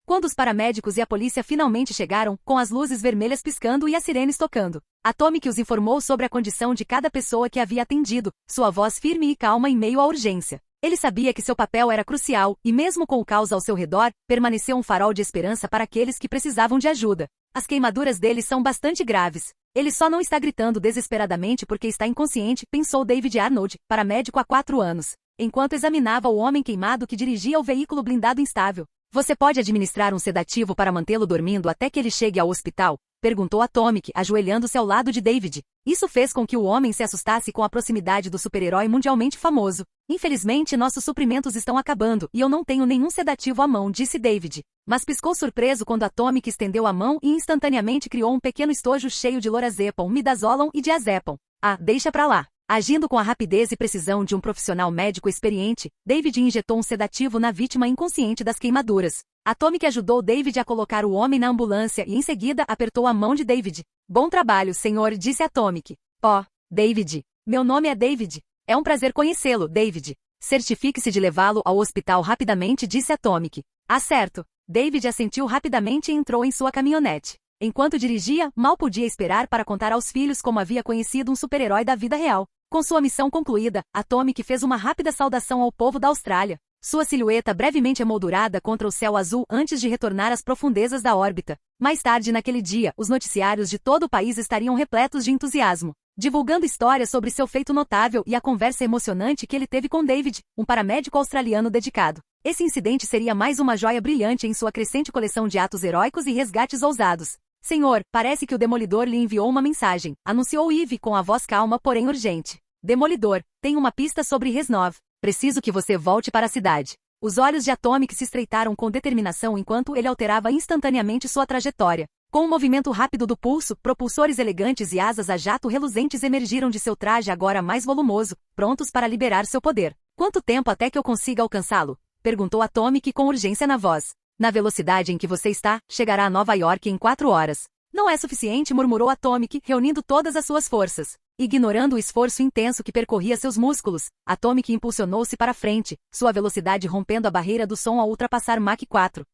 Quando os paramédicos e a polícia finalmente chegaram, com as luzes vermelhas piscando e as sirenes tocando, Atomic os informou sobre a condição de cada pessoa que havia atendido, sua voz firme e calma em meio à urgência. Ele sabia que seu papel era crucial, e mesmo com o caos ao seu redor, permaneceu um farol de esperança para aqueles que precisavam de ajuda. As queimaduras dele são bastante graves. Ele só não está gritando desesperadamente porque está inconsciente, pensou David Arnold, paramédico há 4 anos, enquanto examinava o homem queimado que dirigia o veículo blindado instável. Você pode administrar um sedativo para mantê-lo dormindo até que ele chegue ao hospital? Perguntou Atomic, ajoelhando-se ao lado de David. Isso fez com que o homem se assustasse com a proximidade do super-herói mundialmente famoso. Infelizmente, nossos suprimentos estão acabando, e eu não tenho nenhum sedativo à mão, disse David. Mas piscou surpreso quando Atomic estendeu a mão e instantaneamente criou um pequeno estojo cheio de lorazepam, midazolam e diazepam. Ah, deixa pra lá. Agindo com a rapidez e precisão de um profissional médico experiente, David injetou um sedativo na vítima inconsciente das queimaduras. Atomic ajudou David a colocar o homem na ambulância e em seguida apertou a mão de David. Bom trabalho, senhor, disse Atomic. Oh, David. Meu nome é David. É um prazer conhecê-lo, David. Certifique-se de levá-lo ao hospital rapidamente, disse Atomic. Ah, certo. David assentiu rapidamente e entrou em sua caminhonete. Enquanto dirigia, mal podia esperar para contar aos filhos como havia conhecido um super-herói da vida real. Com sua missão concluída, Atomic fez uma rápida saudação ao povo da Austrália. Sua silhueta brevemente emoldurada contra o céu azul antes de retornar às profundezas da órbita. Mais tarde naquele dia, os noticiários de todo o país estariam repletos de entusiasmo, divulgando histórias sobre seu feito notável e a conversa emocionante que ele teve com David, um paramédico australiano dedicado. Esse incidente seria mais uma joia brilhante em sua crescente coleção de atos heróicos e resgates ousados. Senhor, parece que o Demolidor lhe enviou uma mensagem, anunciou Eve com a voz calma porém urgente. Demolidor, tem uma pista sobre Reznov. Preciso que você volte para a cidade. Os olhos de Atomic se estreitaram com determinação enquanto ele alterava instantaneamente sua trajetória. Com um movimento rápido do pulso, propulsores elegantes e asas a jato reluzentes emergiram de seu traje agora mais volumoso, prontos para liberar seu poder. Quanto tempo até que eu consiga alcançá-lo? Perguntou Atomic com urgência na voz. Na velocidade em que você está, chegará a Nova York em 4 horas. Não é suficiente, murmurou Atomic, reunindo todas as suas forças. Ignorando o esforço intenso que percorria seus músculos, Atomic impulsionou-se para frente, sua velocidade rompendo a barreira do som ao ultrapassar Mach 4.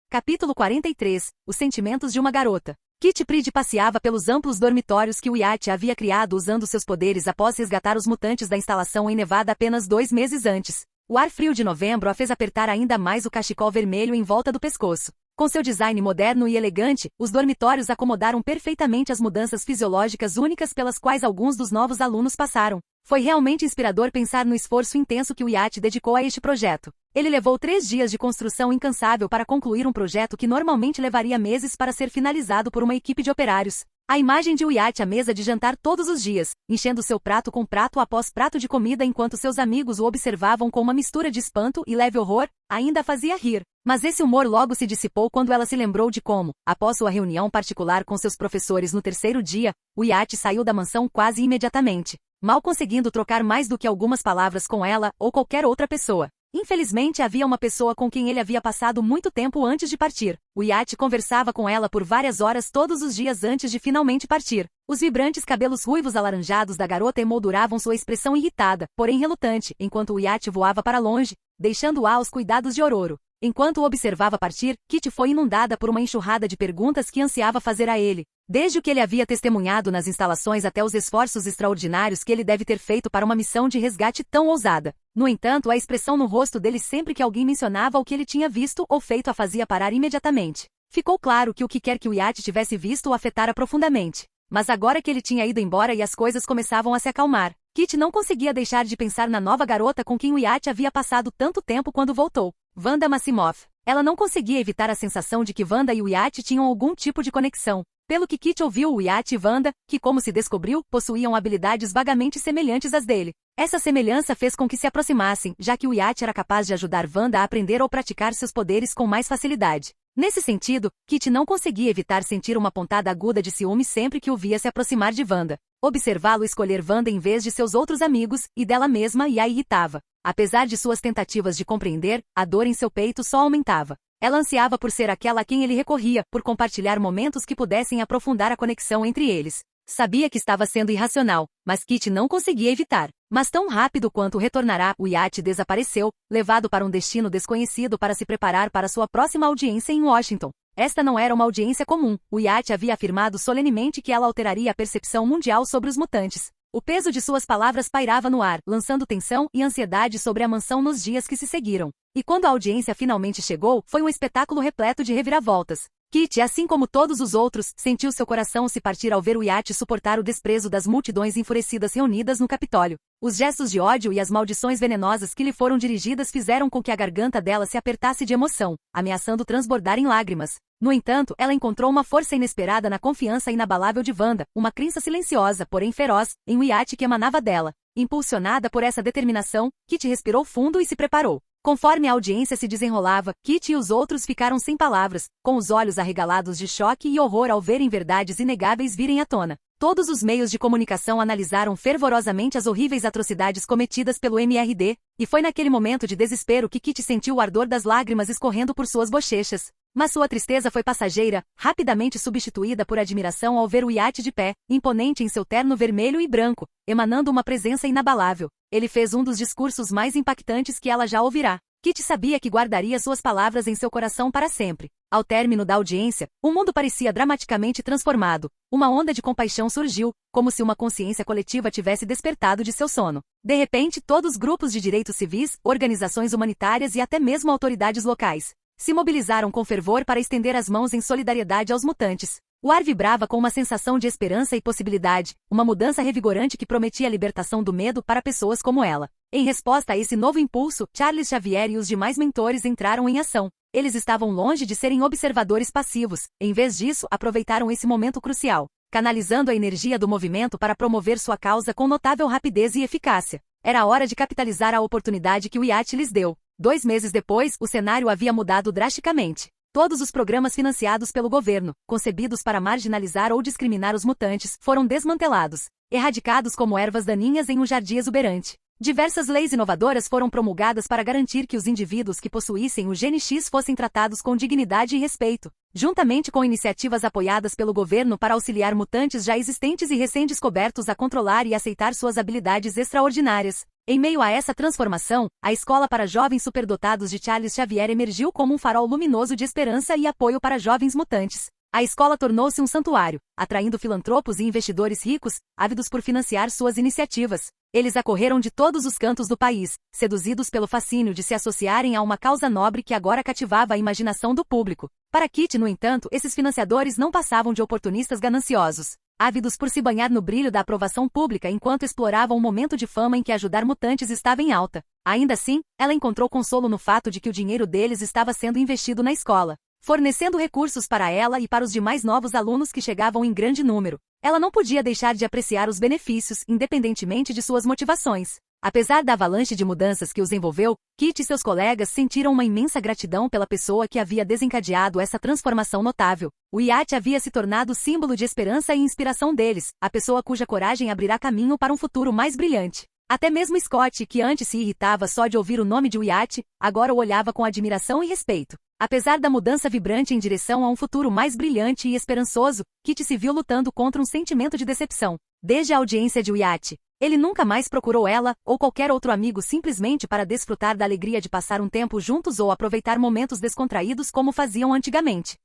Capítulo 43. Os sentimentos de uma garota. Kitty Pryde passeava pelos amplos dormitórios que o iate havia criado usando seus poderes após resgatar os mutantes da instalação em Nevada apenas 2 meses antes. O ar frio de novembro a fez apertar ainda mais o cachecol vermelho em volta do pescoço. Com seu design moderno e elegante, os dormitórios acomodaram perfeitamente as mudanças fisiológicas únicas pelas quais alguns dos novos alunos passaram. Foi realmente inspirador pensar no esforço intenso que o iate dedicou a este projeto. Ele levou 3 dias de construção incansável para concluir um projeto que normalmente levaria meses para ser finalizado por uma equipe de operários. A imagem de Wyatt à mesa de jantar todos os dias, enchendo seu prato com prato após prato de comida enquanto seus amigos o observavam com uma mistura de espanto e leve horror, ainda a fazia rir. Mas esse humor logo se dissipou quando ela se lembrou de como, após sua reunião particular com seus professores no 3º dia, Wyatt saiu da mansão quase imediatamente, mal conseguindo trocar mais do que algumas palavras com ela ou qualquer outra pessoa. Infelizmente havia uma pessoa com quem ele havia passado muito tempo antes de partir. Wyatt conversava com ela por várias horas todos os dias antes de finalmente partir. Os vibrantes cabelos ruivos alaranjados da garota emolduravam sua expressão irritada, porém relutante, enquanto Wyatt voava para longe, deixando-a aos cuidados de Ororo. Enquanto o observava partir, Kitty foi inundada por uma enxurrada de perguntas que ansiava fazer a ele. Desde o que ele havia testemunhado nas instalações até os esforços extraordinários que ele deve ter feito para uma missão de resgate tão ousada. No entanto, a expressão no rosto dele sempre que alguém mencionava o que ele tinha visto ou feito a fazia parar imediatamente. Ficou claro que o que quer que Wyatt tivesse visto o afetara profundamente. Mas agora que ele tinha ido embora e as coisas começavam a se acalmar, Kitty não conseguia deixar de pensar na nova garota com quem Wyatt havia passado tanto tempo quando voltou. Wanda Maximoff. Ela não conseguia evitar a sensação de que Wanda e Wyatt tinham algum tipo de conexão. Pelo que Kitty ouviu Wyatt e Wanda, que como se descobriu, possuíam habilidades vagamente semelhantes às dele. Essa semelhança fez com que se aproximassem, já que Wyatt era capaz de ajudar Wanda a aprender ou praticar seus poderes com mais facilidade. Nesse sentido, Kitty não conseguia evitar sentir uma pontada aguda de ciúme sempre que o via se aproximar de Wanda. Observá-lo escolher Wanda em vez de seus outros amigos, e dela mesma e a irritava. Apesar de suas tentativas de compreender, a dor em seu peito só aumentava. Ela ansiava por ser aquela a quem ele recorria, por compartilhar momentos que pudessem aprofundar a conexão entre eles. Sabia que estava sendo irracional, mas Kitty não conseguia evitar. Mas tão rápido quanto retornará, o iate desapareceu, levado para um destino desconhecido para se preparar para sua próxima audiência em Washington. Esta não era uma audiência comum. O iate havia afirmado solenemente que ela alteraria a percepção mundial sobre os mutantes. O peso de suas palavras pairava no ar, lançando tensão e ansiedade sobre a mansão nos dias que se seguiram. E quando a audiência finalmente chegou, foi um espetáculo repleto de reviravoltas. Kitty, assim como todos os outros, sentiu seu coração se partir ao ver o iate suportar o desprezo das multidões enfurecidas reunidas no Capitólio. Os gestos de ódio e as maldições venenosas que lhe foram dirigidas fizeram com que a garganta dela se apertasse de emoção, ameaçando transbordar em lágrimas. No entanto, ela encontrou uma força inesperada na confiança inabalável de Wanda, uma crença silenciosa, porém feroz, em um iate que emanava dela. Impulsionada por essa determinação, Kitty respirou fundo e se preparou. Conforme a audiência se desenrolava, Kitty e os outros ficaram sem palavras, com os olhos arregalados de choque e horror ao verem verdades inegáveis virem à tona. Todos os meios de comunicação analisaram fervorosamente as horríveis atrocidades cometidas pelo MRD, e foi naquele momento de desespero que Kitty sentiu o ardor das lágrimas escorrendo por suas bochechas. Mas sua tristeza foi passageira, rapidamente substituída por admiração ao ver o iate de pé, imponente em seu terno vermelho e branco, emanando uma presença inabalável. Ele fez um dos discursos mais impactantes que ela já ouvirá. Kitty sabia que guardaria suas palavras em seu coração para sempre. Ao término da audiência, o mundo parecia dramaticamente transformado. Uma onda de compaixão surgiu, como se uma consciência coletiva tivesse despertado de seu sono. De repente, todos os grupos de direitos civis, organizações humanitárias e até mesmo autoridades locais se mobilizaram com fervor para estender as mãos em solidariedade aos mutantes. O ar vibrava com uma sensação de esperança e possibilidade, uma mudança revigorante que prometia a libertação do medo para pessoas como ela. Em resposta a esse novo impulso, Charles Xavier e os demais mentores entraram em ação. Eles estavam longe de serem observadores passivos, em vez disso, aproveitaram esse momento crucial, canalizando a energia do movimento para promover sua causa com notável rapidez e eficácia. Era hora de capitalizar a oportunidade que o iate lhes deu. 2 meses depois, o cenário havia mudado drasticamente. Todos os programas financiados pelo governo, concebidos para marginalizar ou discriminar os mutantes, foram desmantelados, erradicados como ervas daninhas em um jardim exuberante. Diversas leis inovadoras foram promulgadas para garantir que os indivíduos que possuíssem o gene X fossem tratados com dignidade e respeito, juntamente com iniciativas apoiadas pelo governo para auxiliar mutantes já existentes e recém-descobertos a controlar e aceitar suas habilidades extraordinárias. Em meio a essa transformação, a Escola para Jovens Superdotados de Charles Xavier emergiu como um farol luminoso de esperança e apoio para jovens mutantes. A escola tornou-se um santuário, atraindo filantropos e investidores ricos, ávidos por financiar suas iniciativas. Eles acorreram de todos os cantos do país, seduzidos pelo fascínio de se associarem a uma causa nobre que agora cativava a imaginação do público. Para Kitty, no entanto, esses financiadores não passavam de oportunistas gananciosos, ávidos por se banhar no brilho da aprovação pública enquanto exploravam um momento de fama em que ajudar mutantes estava em alta. Ainda assim, ela encontrou consolo no fato de que o dinheiro deles estava sendo investido na escola, fornecendo recursos para ela e para os demais novos alunos que chegavam em grande número. Ela não podia deixar de apreciar os benefícios, independentemente de suas motivações. Apesar da avalanche de mudanças que os envolveu, Kitty e seus colegas sentiram uma imensa gratidão pela pessoa que havia desencadeado essa transformação notável. O iate havia se tornado símbolo de esperança e inspiração deles, a pessoa cuja coragem abrirá caminho para um futuro mais brilhante. Até mesmo Scott, que antes se irritava só de ouvir o nome de iate, agora o olhava com admiração e respeito. Apesar da mudança vibrante em direção a um futuro mais brilhante e esperançoso, Kitty se viu lutando contra um sentimento de decepção. Desde a audiência de iate, ele nunca mais procurou ela, ou qualquer outro amigo simplesmente para desfrutar da alegria de passar um tempo juntos ou aproveitar momentos descontraídos como faziam antigamente.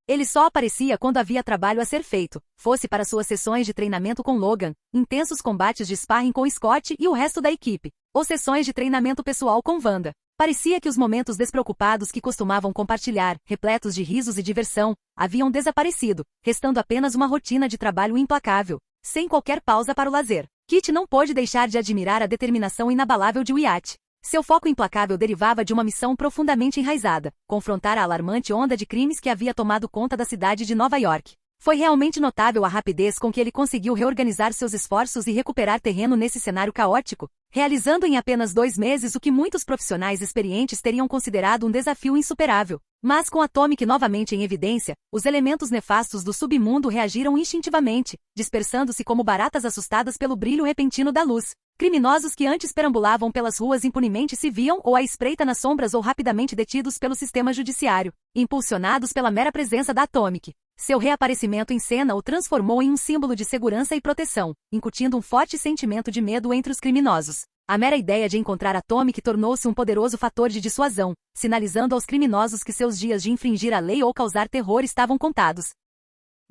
Ele só aparecia quando havia trabalho a ser feito, fosse para suas sessões de treinamento com Logan, intensos combates de sparring com Scott e o resto da equipe, ou sessões de treinamento pessoal com Wanda. Parecia que os momentos despreocupados que costumavam compartilhar, repletos de risos e diversão, haviam desaparecido, restando apenas uma rotina de trabalho implacável, sem qualquer pausa para o lazer. Kitty não pôde deixar de admirar a determinação inabalável de iate. Seu foco implacável derivava de uma missão profundamente enraizada: confrontar a alarmante onda de crimes que havia tomado conta da cidade de Nova York. Foi realmente notável a rapidez com que ele conseguiu reorganizar seus esforços e recuperar terreno nesse cenário caótico, realizando em apenas 2 meses o que muitos profissionais experientes teriam considerado um desafio insuperável. Mas com Atomic novamente em evidência, os elementos nefastos do submundo reagiram instintivamente, dispersando-se como baratas assustadas pelo brilho repentino da luz. Criminosos que antes perambulavam pelas ruas impunemente se viam ou à espreita nas sombras ou rapidamente detidos pelo sistema judiciário, impulsionados pela mera presença da Atomic. Seu reaparecimento em cena o transformou em um símbolo de segurança e proteção, incutindo um forte sentimento de medo entre os criminosos. A mera ideia de encontrar Atomic tornou-se um poderoso fator de dissuasão, sinalizando aos criminosos que seus dias de infringir a lei ou causar terror estavam contados.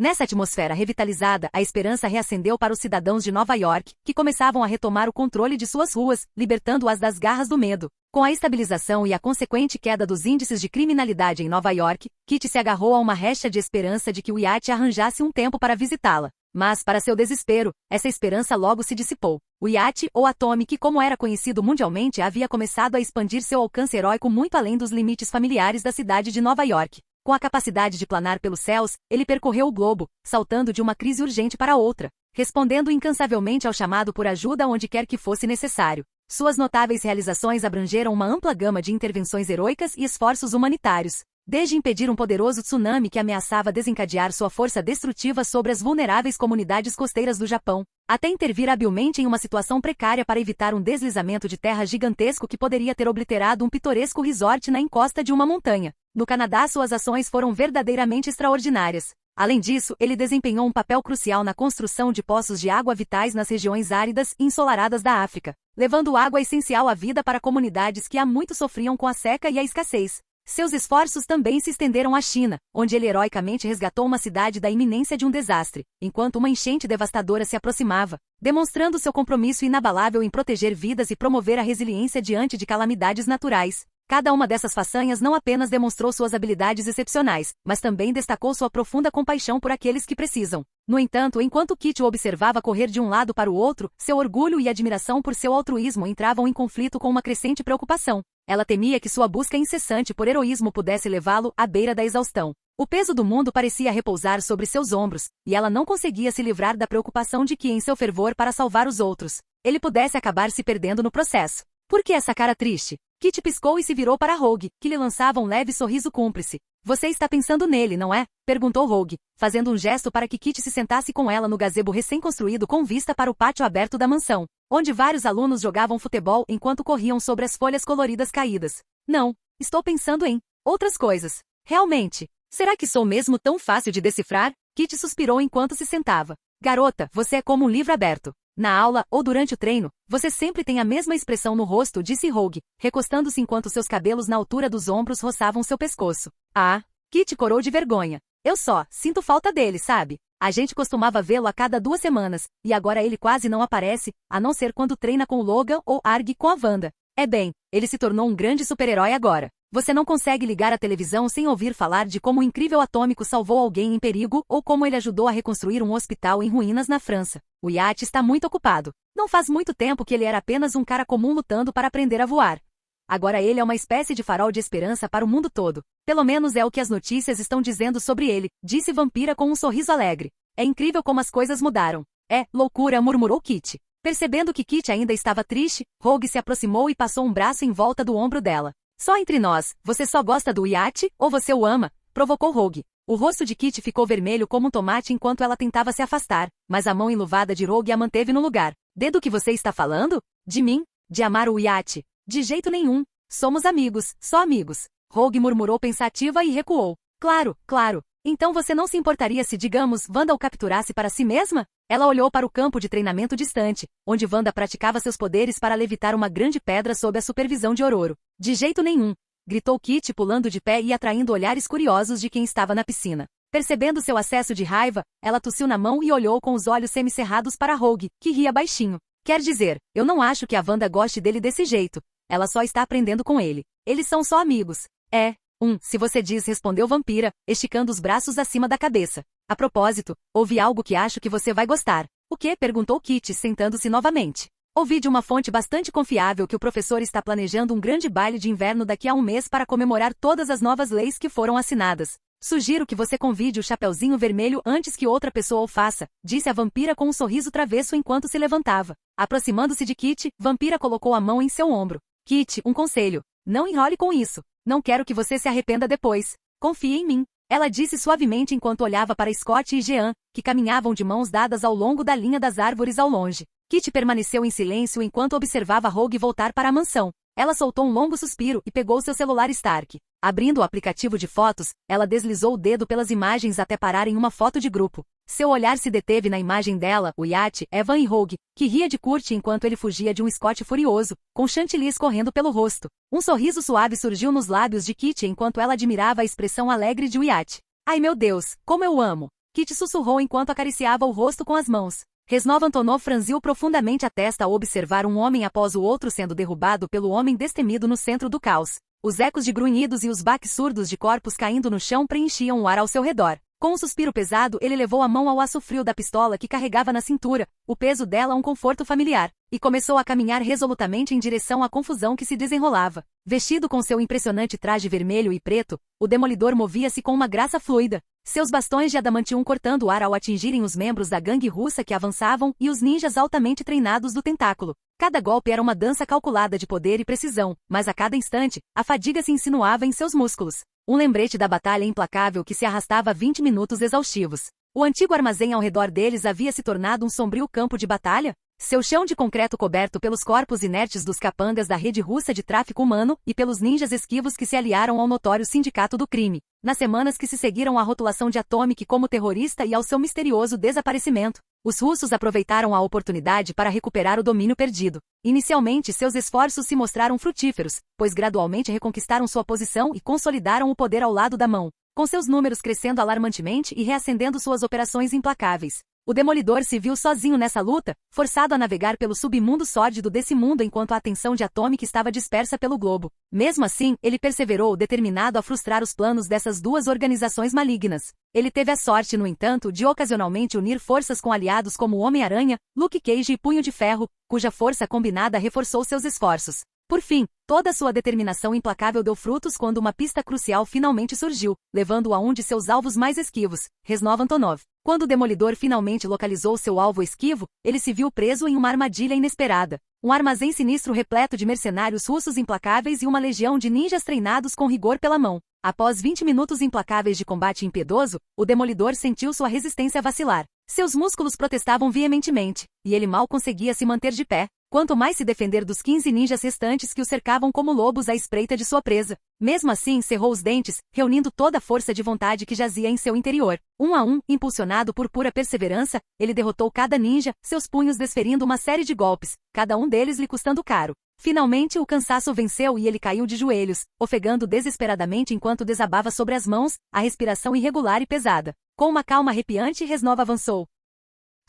Nessa atmosfera revitalizada, a esperança reacendeu para os cidadãos de Nova York, que começavam a retomar o controle de suas ruas, libertando-as das garras do medo. Com a estabilização e a consequente queda dos índices de criminalidade em Nova York, Kitty se agarrou a uma recha de esperança de que o iate arranjasse um tempo para visitá-la. Mas, para seu desespero, essa esperança logo se dissipou. O iate, ou Atomic como era conhecido mundialmente, havia começado a expandir seu alcance heróico muito além dos limites familiares da cidade de Nova York. Com a capacidade de planar pelos céus, ele percorreu o globo, saltando de uma crise urgente para outra, respondendo incansavelmente ao chamado por ajuda onde quer que fosse necessário. Suas notáveis realizações abrangeram uma ampla gama de intervenções heroicas e esforços humanitários, desde impedir um poderoso tsunami que ameaçava desencadear sua força destrutiva sobre as vulneráveis comunidades costeiras do Japão, até intervir habilmente em uma situação precária para evitar um deslizamento de terra gigantesco que poderia ter obliterado um pitoresco resort na encosta de uma montanha. No Canadá, suas ações foram verdadeiramente extraordinárias. Além disso, ele desempenhou um papel crucial na construção de poços de água vitais nas regiões áridas e ensolaradas da África, levando água essencial à vida para comunidades que há muito sofriam com a seca e a escassez. Seus esforços também se estenderam à China, onde ele heroicamente resgatou uma cidade da iminência de um desastre, enquanto uma enchente devastadora se aproximava, demonstrando seu compromisso inabalável em proteger vidas e promover a resiliência diante de calamidades naturais. Cada uma dessas façanhas não apenas demonstrou suas habilidades excepcionais, mas também destacou sua profunda compaixão por aqueles que precisam. No entanto, enquanto Kitty o observava correr de um lado para o outro, seu orgulho e admiração por seu altruísmo entravam em conflito com uma crescente preocupação. Ela temia que sua busca incessante por heroísmo pudesse levá-lo à beira da exaustão. O peso do mundo parecia repousar sobre seus ombros, e ela não conseguia se livrar da preocupação de que, em seu fervor para salvar os outros, ele pudesse acabar se perdendo no processo. Por que essa cara triste? Kitty piscou e se virou para Rogue, que lhe lançava um leve sorriso cúmplice. Você está pensando nele, não é? Perguntou Rogue, fazendo um gesto para que Kitty se sentasse com ela no gazebo recém-construído com vista para o pátio aberto da mansão, onde vários alunos jogavam futebol enquanto corriam sobre as folhas coloridas caídas. Não, estou pensando em outras coisas. Realmente. Será que sou mesmo tão fácil de decifrar? Kitty suspirou enquanto se sentava. Garota, você é como um livro aberto. Na aula, ou durante o treino, você sempre tem a mesma expressão no rosto, disse Rogue, recostando-se enquanto seus cabelos na altura dos ombros roçavam seu pescoço. Ah, Kitty corou de vergonha. Eu só sinto falta dele, sabe? A gente costumava vê-lo a cada 2 semanas, e agora ele quase não aparece, a não ser quando treina com o Logan ou argue com a Wanda. É bem, ele se tornou um grande super-herói agora. Você não consegue ligar a televisão sem ouvir falar de como o incrível Atômico salvou alguém em perigo ou como ele ajudou a reconstruir um hospital em ruínas na França. O iate está muito ocupado. Não faz muito tempo que ele era apenas um cara comum lutando para aprender a voar. Agora ele é uma espécie de farol de esperança para o mundo todo. Pelo menos é o que as notícias estão dizendo sobre ele, disse Vampira com um sorriso alegre. É incrível como as coisas mudaram. É, loucura, murmurou Kitty. Percebendo que Kitty ainda estava triste, Rogue se aproximou e passou um braço em volta do ombro dela. Só entre nós, você só gosta do iate, ou você o ama? Provocou Rogue. O rosto de Kitty ficou vermelho como um tomate enquanto ela tentava se afastar, mas a mão enluvada de Rogue a manteve no lugar. Do que você está falando? De mim? De amar o iate? De jeito nenhum. Somos amigos, só amigos. Rogue murmurou pensativa e recuou. Claro, claro. Então você não se importaria se, digamos, Wanda o capturasse para si mesma? Ela olhou para o campo de treinamento distante, onde Wanda praticava seus poderes para levitar uma grande pedra sob a supervisão de Ororo. De jeito nenhum, gritou Kitty pulando de pé e atraindo olhares curiosos de quem estava na piscina. Percebendo seu acesso de raiva, ela tossiu na mão e olhou com os olhos semicerrados para Rogue, que ria baixinho. Quer dizer, eu não acho que a Wanda goste dele desse jeito. Ela só está aprendendo com ele. Eles são só amigos. É, se você diz, respondeu Vampira, esticando os braços acima da cabeça. A propósito, ouvi algo que acho que você vai gostar. O quê? Perguntou Kitty, sentando-se novamente. Ouvi de uma fonte bastante confiável que o professor está planejando um grande baile de inverno daqui a um mês para comemorar todas as novas leis que foram assinadas. Sugiro que você convide o Chapeuzinho Vermelho antes que outra pessoa o faça, disse a Vampira com um sorriso travesso enquanto se levantava. Aproximando-se de Kitty, Vampira colocou a mão em seu ombro. Kitty, um conselho. Não enrole com isso. Não quero que você se arrependa depois. Confie em mim. Ela disse suavemente enquanto olhava para Scott e Jean, que caminhavam de mãos dadas ao longo da linha das árvores ao longe. Kitty permaneceu em silêncio enquanto observava Rogue voltar para a mansão. Ela soltou um longo suspiro e pegou seu celular Stark. Abrindo o aplicativo de fotos, ela deslizou o dedo pelas imagens até parar em uma foto de grupo. Seu olhar se deteve na imagem dela, o iate, Evan e Rogue, que ria de Kurt enquanto ele fugia de um Scott furioso, com chantilly escorrendo pelo rosto. Um sorriso suave surgiu nos lábios de Kitty enquanto ela admirava a expressão alegre de Wyatt. Ai meu Deus, como eu amo! Kitty sussurrou enquanto acariciava o rosto com as mãos. Reznov Antonov franziu profundamente a testa ao observar um homem após o outro sendo derrubado pelo homem destemido no centro do caos. Os ecos de grunhidos e os baques surdos de corpos caindo no chão preenchiam o ar ao seu redor. Com um suspiro pesado, ele levou a mão ao aço frio da pistola que carregava na cintura, o peso dela um conforto familiar, e começou a caminhar resolutamente em direção à confusão que se desenrolava. Vestido com seu impressionante traje vermelho e preto, o Demolidor movia-se com uma graça fluida. Seus bastões de adamantium cortando o ar ao atingirem os membros da gangue russa que avançavam e os ninjas altamente treinados do tentáculo. Cada golpe era uma dança calculada de poder e precisão, mas a cada instante, a fadiga se insinuava em seus músculos. Um lembrete da batalha implacável que se arrastava 20 minutos exaustivos. O antigo armazém ao redor deles havia se tornado um sombrio campo de batalha? Seu chão de concreto coberto pelos corpos inertes dos capangas da rede russa de tráfico humano e pelos ninjas esquivos que se aliaram ao notório sindicato do crime. Nas semanas que se seguiram à rotulação de Atomic como terrorista e ao seu misterioso desaparecimento, os russos aproveitaram a oportunidade para recuperar o domínio perdido. Inicialmente, seus esforços se mostraram frutíferos, pois gradualmente reconquistaram sua posição e consolidaram o poder ao lado da mão, com seus números crescendo alarmantemente e reacendendo suas operações implacáveis. O Demolidor se viu sozinho nessa luta, forçado a navegar pelo submundo sórdido desse mundo enquanto a atenção de Atomic estava dispersa pelo globo. Mesmo assim, ele perseverou, determinado a frustrar os planos dessas duas organizações malignas. Ele teve a sorte, no entanto, de ocasionalmente unir forças com aliados como Homem-Aranha, Luke Cage e Punho de Ferro, cuja força combinada reforçou seus esforços. Por fim, toda sua determinação implacável deu frutos quando uma pista crucial finalmente surgiu, levando-o a um de seus alvos mais esquivos, Reznov Antonov. Quando o Demolidor finalmente localizou seu alvo esquivo, ele se viu preso em uma armadilha inesperada. Um armazém sinistro repleto de mercenários russos implacáveis e uma legião de ninjas treinados com rigor pela mão. Após 20 minutos implacáveis de combate impiedoso, o Demolidor sentiu sua resistência vacilar. Seus músculos protestavam veementemente, e ele mal conseguia se manter de pé, quanto mais se defender dos 15 ninjas restantes que o cercavam como lobos à espreita de sua presa. Mesmo assim, cerrou os dentes, reunindo toda a força de vontade que jazia em seu interior. Um a um, impulsionado por pura perseverança, ele derrotou cada ninja, seus punhos desferindo uma série de golpes, cada um deles lhe custando caro. Finalmente o cansaço venceu e ele caiu de joelhos, ofegando desesperadamente enquanto desabava sobre as mãos, a respiração irregular e pesada. Com uma calma arrepiante, Reznov avançou.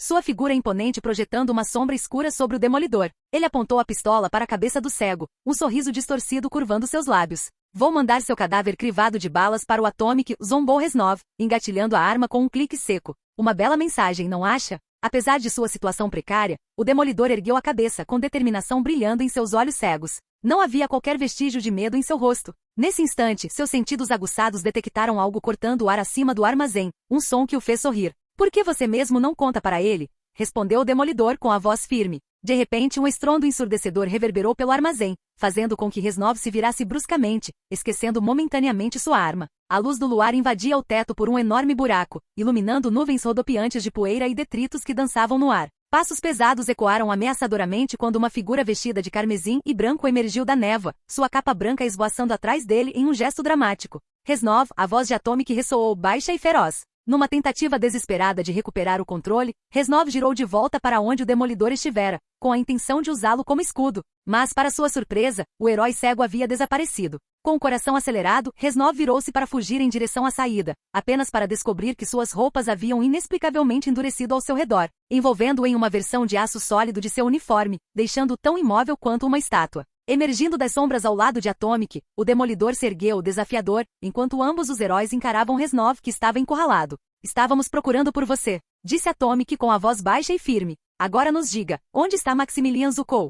Sua figura imponente projetando uma sombra escura sobre o Demolidor. Ele apontou a pistola para a cabeça do cego, um sorriso distorcido curvando seus lábios. Vou mandar seu cadáver crivado de balas para o Atomic, zombou Reznov, engatilhando a arma com um clique seco. Uma bela mensagem, não acha? Apesar de sua situação precária, o Demolidor ergueu a cabeça com determinação brilhando em seus olhos cegos. Não havia qualquer vestígio de medo em seu rosto. Nesse instante, seus sentidos aguçados detectaram algo cortando o ar acima do armazém, um som que o fez sorrir. Por que você mesmo não conta para ele? Respondeu o Demolidor com a voz firme. De repente, um estrondo ensurdecedor reverberou pelo armazém, fazendo com que Reznov se virasse bruscamente, esquecendo momentaneamente sua arma. A luz do luar invadia o teto por um enorme buraco, iluminando nuvens rodopiantes de poeira e detritos que dançavam no ar. Passos pesados ecoaram ameaçadoramente quando uma figura vestida de carmesim e branco emergiu da névoa, sua capa branca esvoaçando atrás dele em um gesto dramático. Reznov, a voz de Atomic ressoou baixa e feroz. Numa tentativa desesperada de recuperar o controle, Reznov girou de volta para onde o Demolidor estivera, com a intenção de usá-lo como escudo. Mas, para sua surpresa, o herói cego havia desaparecido. Com o coração acelerado, Reznov virou-se para fugir em direção à saída, apenas para descobrir que suas roupas haviam inexplicavelmente endurecido ao seu redor, envolvendo-o em uma versão de aço sólido de seu uniforme, deixando-o tão imóvel quanto uma estátua. Emergindo das sombras ao lado de Atomic, o Demolidor se ergueu desafiador, enquanto ambos os heróis encaravam Reznov que estava encurralado. Estávamos procurando por você, disse Atomic com a voz baixa e firme. Agora nos diga, onde está Maximilian Zukov?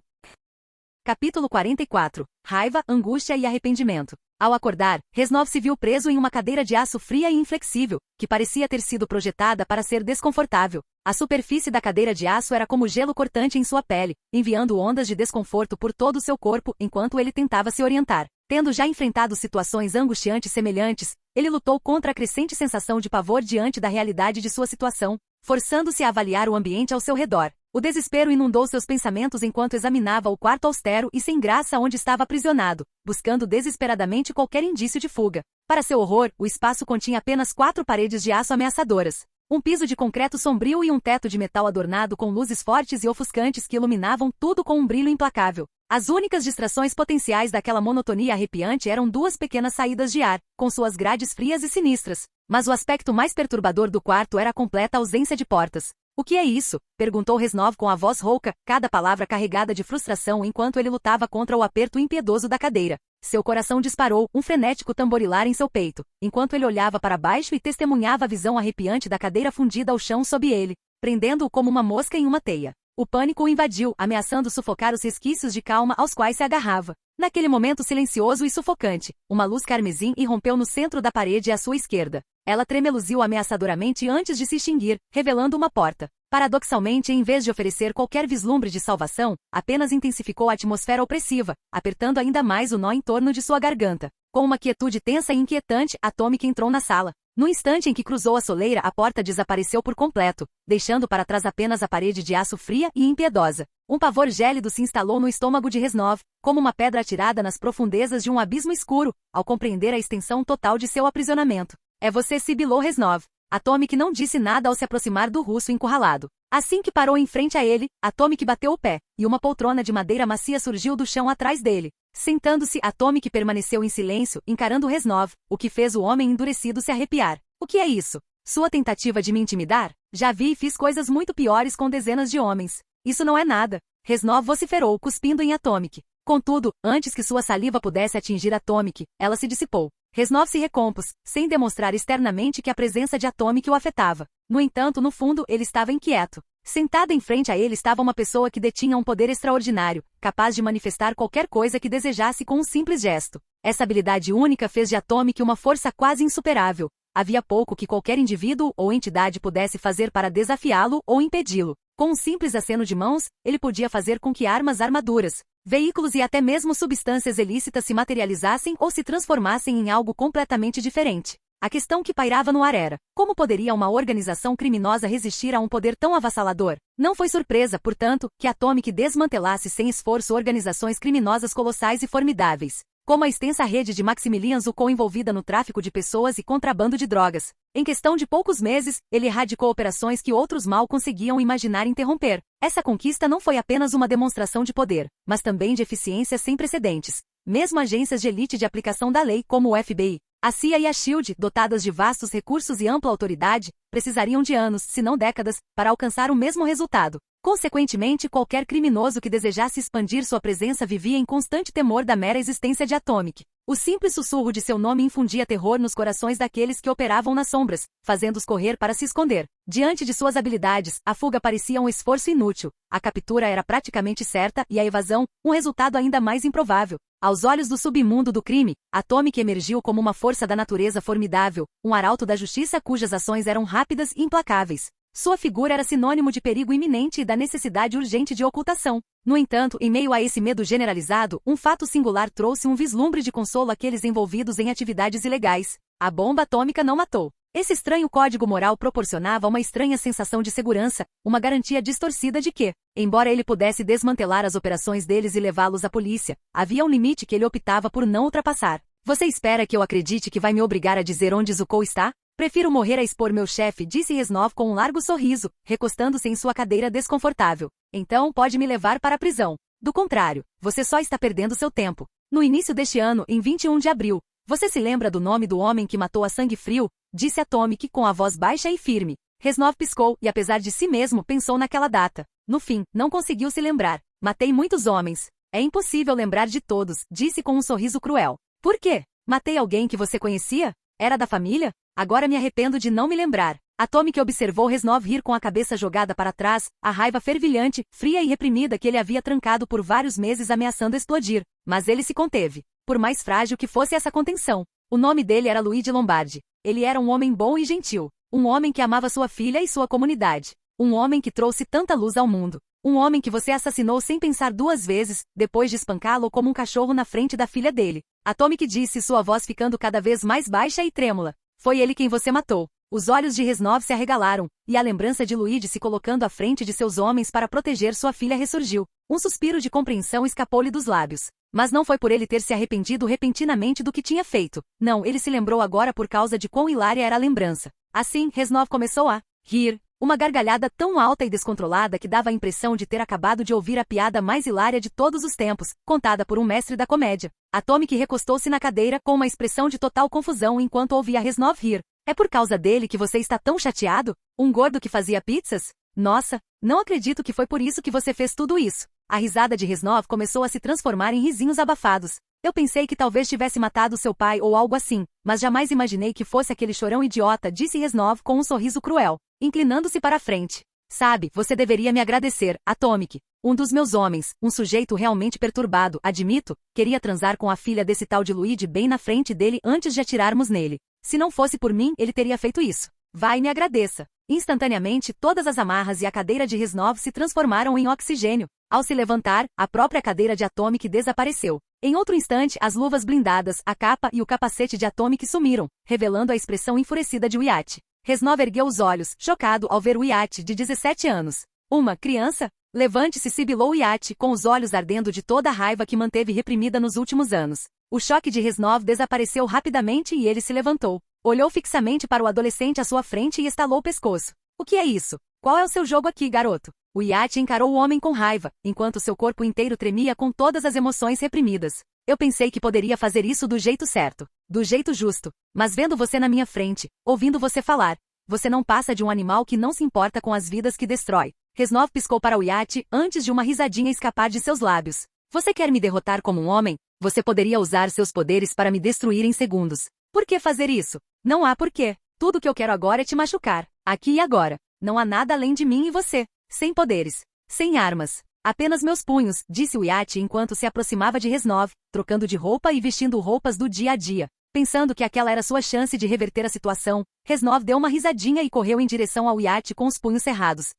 Capítulo 44. Raiva, angústia e arrependimento. Ao acordar, Reznov se viu preso em uma cadeira de aço fria e inflexível, que parecia ter sido projetada para ser desconfortável. A superfície da cadeira de aço era como gelo cortante em sua pele, enviando ondas de desconforto por todo o seu corpo enquanto ele tentava se orientar. Tendo já enfrentado situações angustiantes semelhantes, ele lutou contra a crescente sensação de pavor diante da realidade de sua situação, forçando-se a avaliar o ambiente ao seu redor. O desespero inundou seus pensamentos enquanto examinava o quarto austero e sem graça onde estava aprisionado, buscando desesperadamente qualquer indício de fuga. Para seu horror, o espaço continha apenas 4 paredes de aço ameaçadoras, um piso de concreto sombrio e um teto de metal adornado com luzes fortes e ofuscantes que iluminavam tudo com um brilho implacável. As únicas distrações potenciais daquela monotonia arrepiante eram 2 pequenas saídas de ar, com suas grades frias e sinistras. Mas o aspecto mais perturbador do quarto era a completa ausência de portas. O que é isso? Perguntou Reznov com a voz rouca, cada palavra carregada de frustração enquanto ele lutava contra o aperto impiedoso da cadeira. Seu coração disparou, um frenético tamborilar em seu peito, enquanto ele olhava para baixo e testemunhava a visão arrepiante da cadeira fundida ao chão sob ele, prendendo-o como uma mosca em uma teia. O pânico o invadiu, ameaçando sufocar os resquícios de calma aos quais se agarrava. Naquele momento silencioso e sufocante, uma luz carmesim irrompeu no centro da parede à sua esquerda. Ela tremeluziu ameaçadoramente antes de se extinguir, revelando uma porta. Paradoxalmente, em vez de oferecer qualquer vislumbre de salvação, apenas intensificou a atmosfera opressiva, apertando ainda mais o nó em torno de sua garganta. Com uma quietude tensa e inquietante, Atomic entrou na sala. No instante em que cruzou a soleira, a porta desapareceu por completo, deixando para trás apenas a parede de aço fria e impiedosa. Um pavor gélido se instalou no estômago de Reznov, como uma pedra atirada nas profundezas de um abismo escuro, ao compreender a extensão total de seu aprisionamento. É você, sibilou Reznov. Atomic não disse nada ao se aproximar do russo encurralado. Assim que parou em frente a ele, Atomic bateu o pé, e uma poltrona de madeira macia surgiu do chão atrás dele. Sentando-se, Atomic permaneceu em silêncio, encarando Reznov, o que fez o homem endurecido se arrepiar. O que é isso? Sua tentativa de me intimidar? Já vi e fiz coisas muito piores com dezenas de homens. Isso não é nada. Reznov vociferou, cuspindo em Atomic. Contudo, antes que sua saliva pudesse atingir Atomic, ela se dissipou. Reznov se recompôs, sem demonstrar externamente que a presença de Atomic o afetava. No entanto, no fundo, ele estava inquieto. Sentada em frente a ele estava uma pessoa que detinha um poder extraordinário, capaz de manifestar qualquer coisa que desejasse com um simples gesto. Essa habilidade única fez de Atomic uma força quase insuperável. Havia pouco que qualquer indivíduo ou entidade pudesse fazer para desafiá-lo ou impedi-lo. Com um simples aceno de mãos, ele podia fazer com que armaduras, veículos e até mesmo substâncias ilícitas se materializassem ou se transformassem em algo completamente diferente. A questão que pairava no ar era: como poderia uma organização criminosa resistir a um poder tão avassalador? Não foi surpresa, portanto, que Atomic desmantelasse sem esforço organizações criminosas colossais e formidáveis, como a extensa rede de Maximilian Zucco envolvida no tráfico de pessoas e contrabando de drogas. Em questão de poucos meses, ele erradicou operações que outros mal conseguiam imaginar interromper. Essa conquista não foi apenas uma demonstração de poder, mas também de eficiência sem precedentes. Mesmo agências de elite de aplicação da lei, como o FBI, a CIA e a SHIELD, dotadas de vastos recursos e ampla autoridade, precisariam de anos, se não décadas, para alcançar o mesmo resultado. Consequentemente, qualquer criminoso que desejasse expandir sua presença vivia em constante temor da mera existência de Atomic. O simples sussurro de seu nome infundia terror nos corações daqueles que operavam nas sombras, fazendo-os correr para se esconder. Diante de suas habilidades, a fuga parecia um esforço inútil, a captura era praticamente certa e a evasão, um resultado ainda mais improvável. Aos olhos do submundo do crime, Atomic emergiu como uma força da natureza formidável, um arauto da justiça cujas ações eram rápidas e implacáveis. Sua figura era sinônimo de perigo iminente e da necessidade urgente de ocultação. No entanto, em meio a esse medo generalizado, um fato singular trouxe um vislumbre de consolo àqueles envolvidos em atividades ilegais. A bomba atômica não matou. Esse estranho código moral proporcionava uma estranha sensação de segurança, uma garantia distorcida de que, embora ele pudesse desmantelar as operações deles e levá-los à polícia, havia um limite que ele optava por não ultrapassar. Você espera que eu acredite que vai me obrigar a dizer onde Zucco está? Prefiro morrer a expor meu chefe, disse Reznov com um largo sorriso, recostando-se em sua cadeira desconfortável. Então pode me levar para a prisão. Do contrário, você só está perdendo seu tempo. No início deste ano, em 21 de abril, você se lembra do nome do homem que matou a sangue frio? Disse Atomic com a voz baixa e firme. Reznov piscou e, apesar de si mesmo, pensou naquela data. No fim, não conseguiu se lembrar. Matei muitos homens. É impossível lembrar de todos, disse com um sorriso cruel. Por quê? Matei alguém que você conhecia? Era da família? Agora me arrependo de não me lembrar. Atomic observou Reznov rir com a cabeça jogada para trás, a raiva fervilhante, fria e reprimida que ele havia trancado por vários meses ameaçando explodir. Mas ele se conteve. Por mais frágil que fosse essa contenção. O nome dele era Luigi Lombardi. Ele era um homem bom e gentil. Um homem que amava sua filha e sua comunidade. Um homem que trouxe tanta luz ao mundo. Um homem que você assassinou sem pensar 2 vezes, depois de espancá-lo como um cachorro na frente da filha dele. Atomic disse, sua voz ficando cada vez mais baixa e trêmula. Foi ele quem você matou. Os olhos de Reznov se arregalaram, e a lembrança de Luigi se colocando à frente de seus homens para proteger sua filha ressurgiu. Um suspiro de compreensão escapou-lhe dos lábios. Mas não foi por ele ter se arrependido repentinamente do que tinha feito. Não, ele se lembrou agora por causa de quão hilária era a lembrança. Assim, Reznov começou a rir. Uma gargalhada tão alta e descontrolada que dava a impressão de ter acabado de ouvir a piada mais hilária de todos os tempos, contada por um mestre da comédia. Atomic recostou-se na cadeira com uma expressão de total confusão enquanto ouvia Reznov rir. É por causa dele que você está tão chateado? Um gordo que fazia pizzas? Nossa, não acredito que foi por isso que você fez tudo isso. A risada de Reznov começou a se transformar em risinhos abafados. Eu pensei que talvez tivesse matado seu pai ou algo assim, mas jamais imaginei que fosse aquele chorão idiota, disse Reznov com um sorriso cruel, inclinando-se para a frente. Sabe, você deveria me agradecer, Atomic. Um dos meus homens, um sujeito realmente perturbado, admito, queria transar com a filha desse tal de Luigi bem na frente dele antes de atirarmos nele. Se não fosse por mim, ele teria feito isso. Vai e me agradeça. Instantaneamente, todas as amarras e a cadeira de Reznov se transformaram em oxigênio. Ao se levantar, a própria cadeira de Atomic desapareceu. Em outro instante, as luvas blindadas, a capa e o capacete de Atomic sumiram, revelando a expressão enfurecida de Wyatt. Reznov ergueu os olhos, chocado ao ver Wyatt, de 17 anos. Uma criança? Levante-se, sibilou Wyatt, com os olhos ardendo de toda a raiva que manteve reprimida nos últimos anos. O choque de Reznov desapareceu rapidamente e ele se levantou. Olhou fixamente para o adolescente à sua frente e estalou o pescoço. O que é isso? Qual é o seu jogo aqui, garoto? Wyatt encarou o homem com raiva, enquanto seu corpo inteiro tremia com todas as emoções reprimidas. Eu pensei que poderia fazer isso do jeito certo, do jeito justo, mas vendo você na minha frente, ouvindo você falar, você não passa de um animal que não se importa com as vidas que destrói. Reznov piscou para Wyatt antes de uma risadinha escapar de seus lábios. Você quer me derrotar como um homem? Você poderia usar seus poderes para me destruir em segundos. Por que fazer isso? Não há porquê. Tudo que eu quero agora é te machucar, aqui e agora. Não há nada além de mim e você. Sem poderes. Sem armas. Apenas meus punhos, disse Wyatt enquanto se aproximava de Reznov, trocando de roupa e vestindo roupas do dia a dia. Pensando que aquela era sua chance de reverter a situação, Reznov deu uma risadinha e correu em direção ao Wyatt com os punhos cerrados.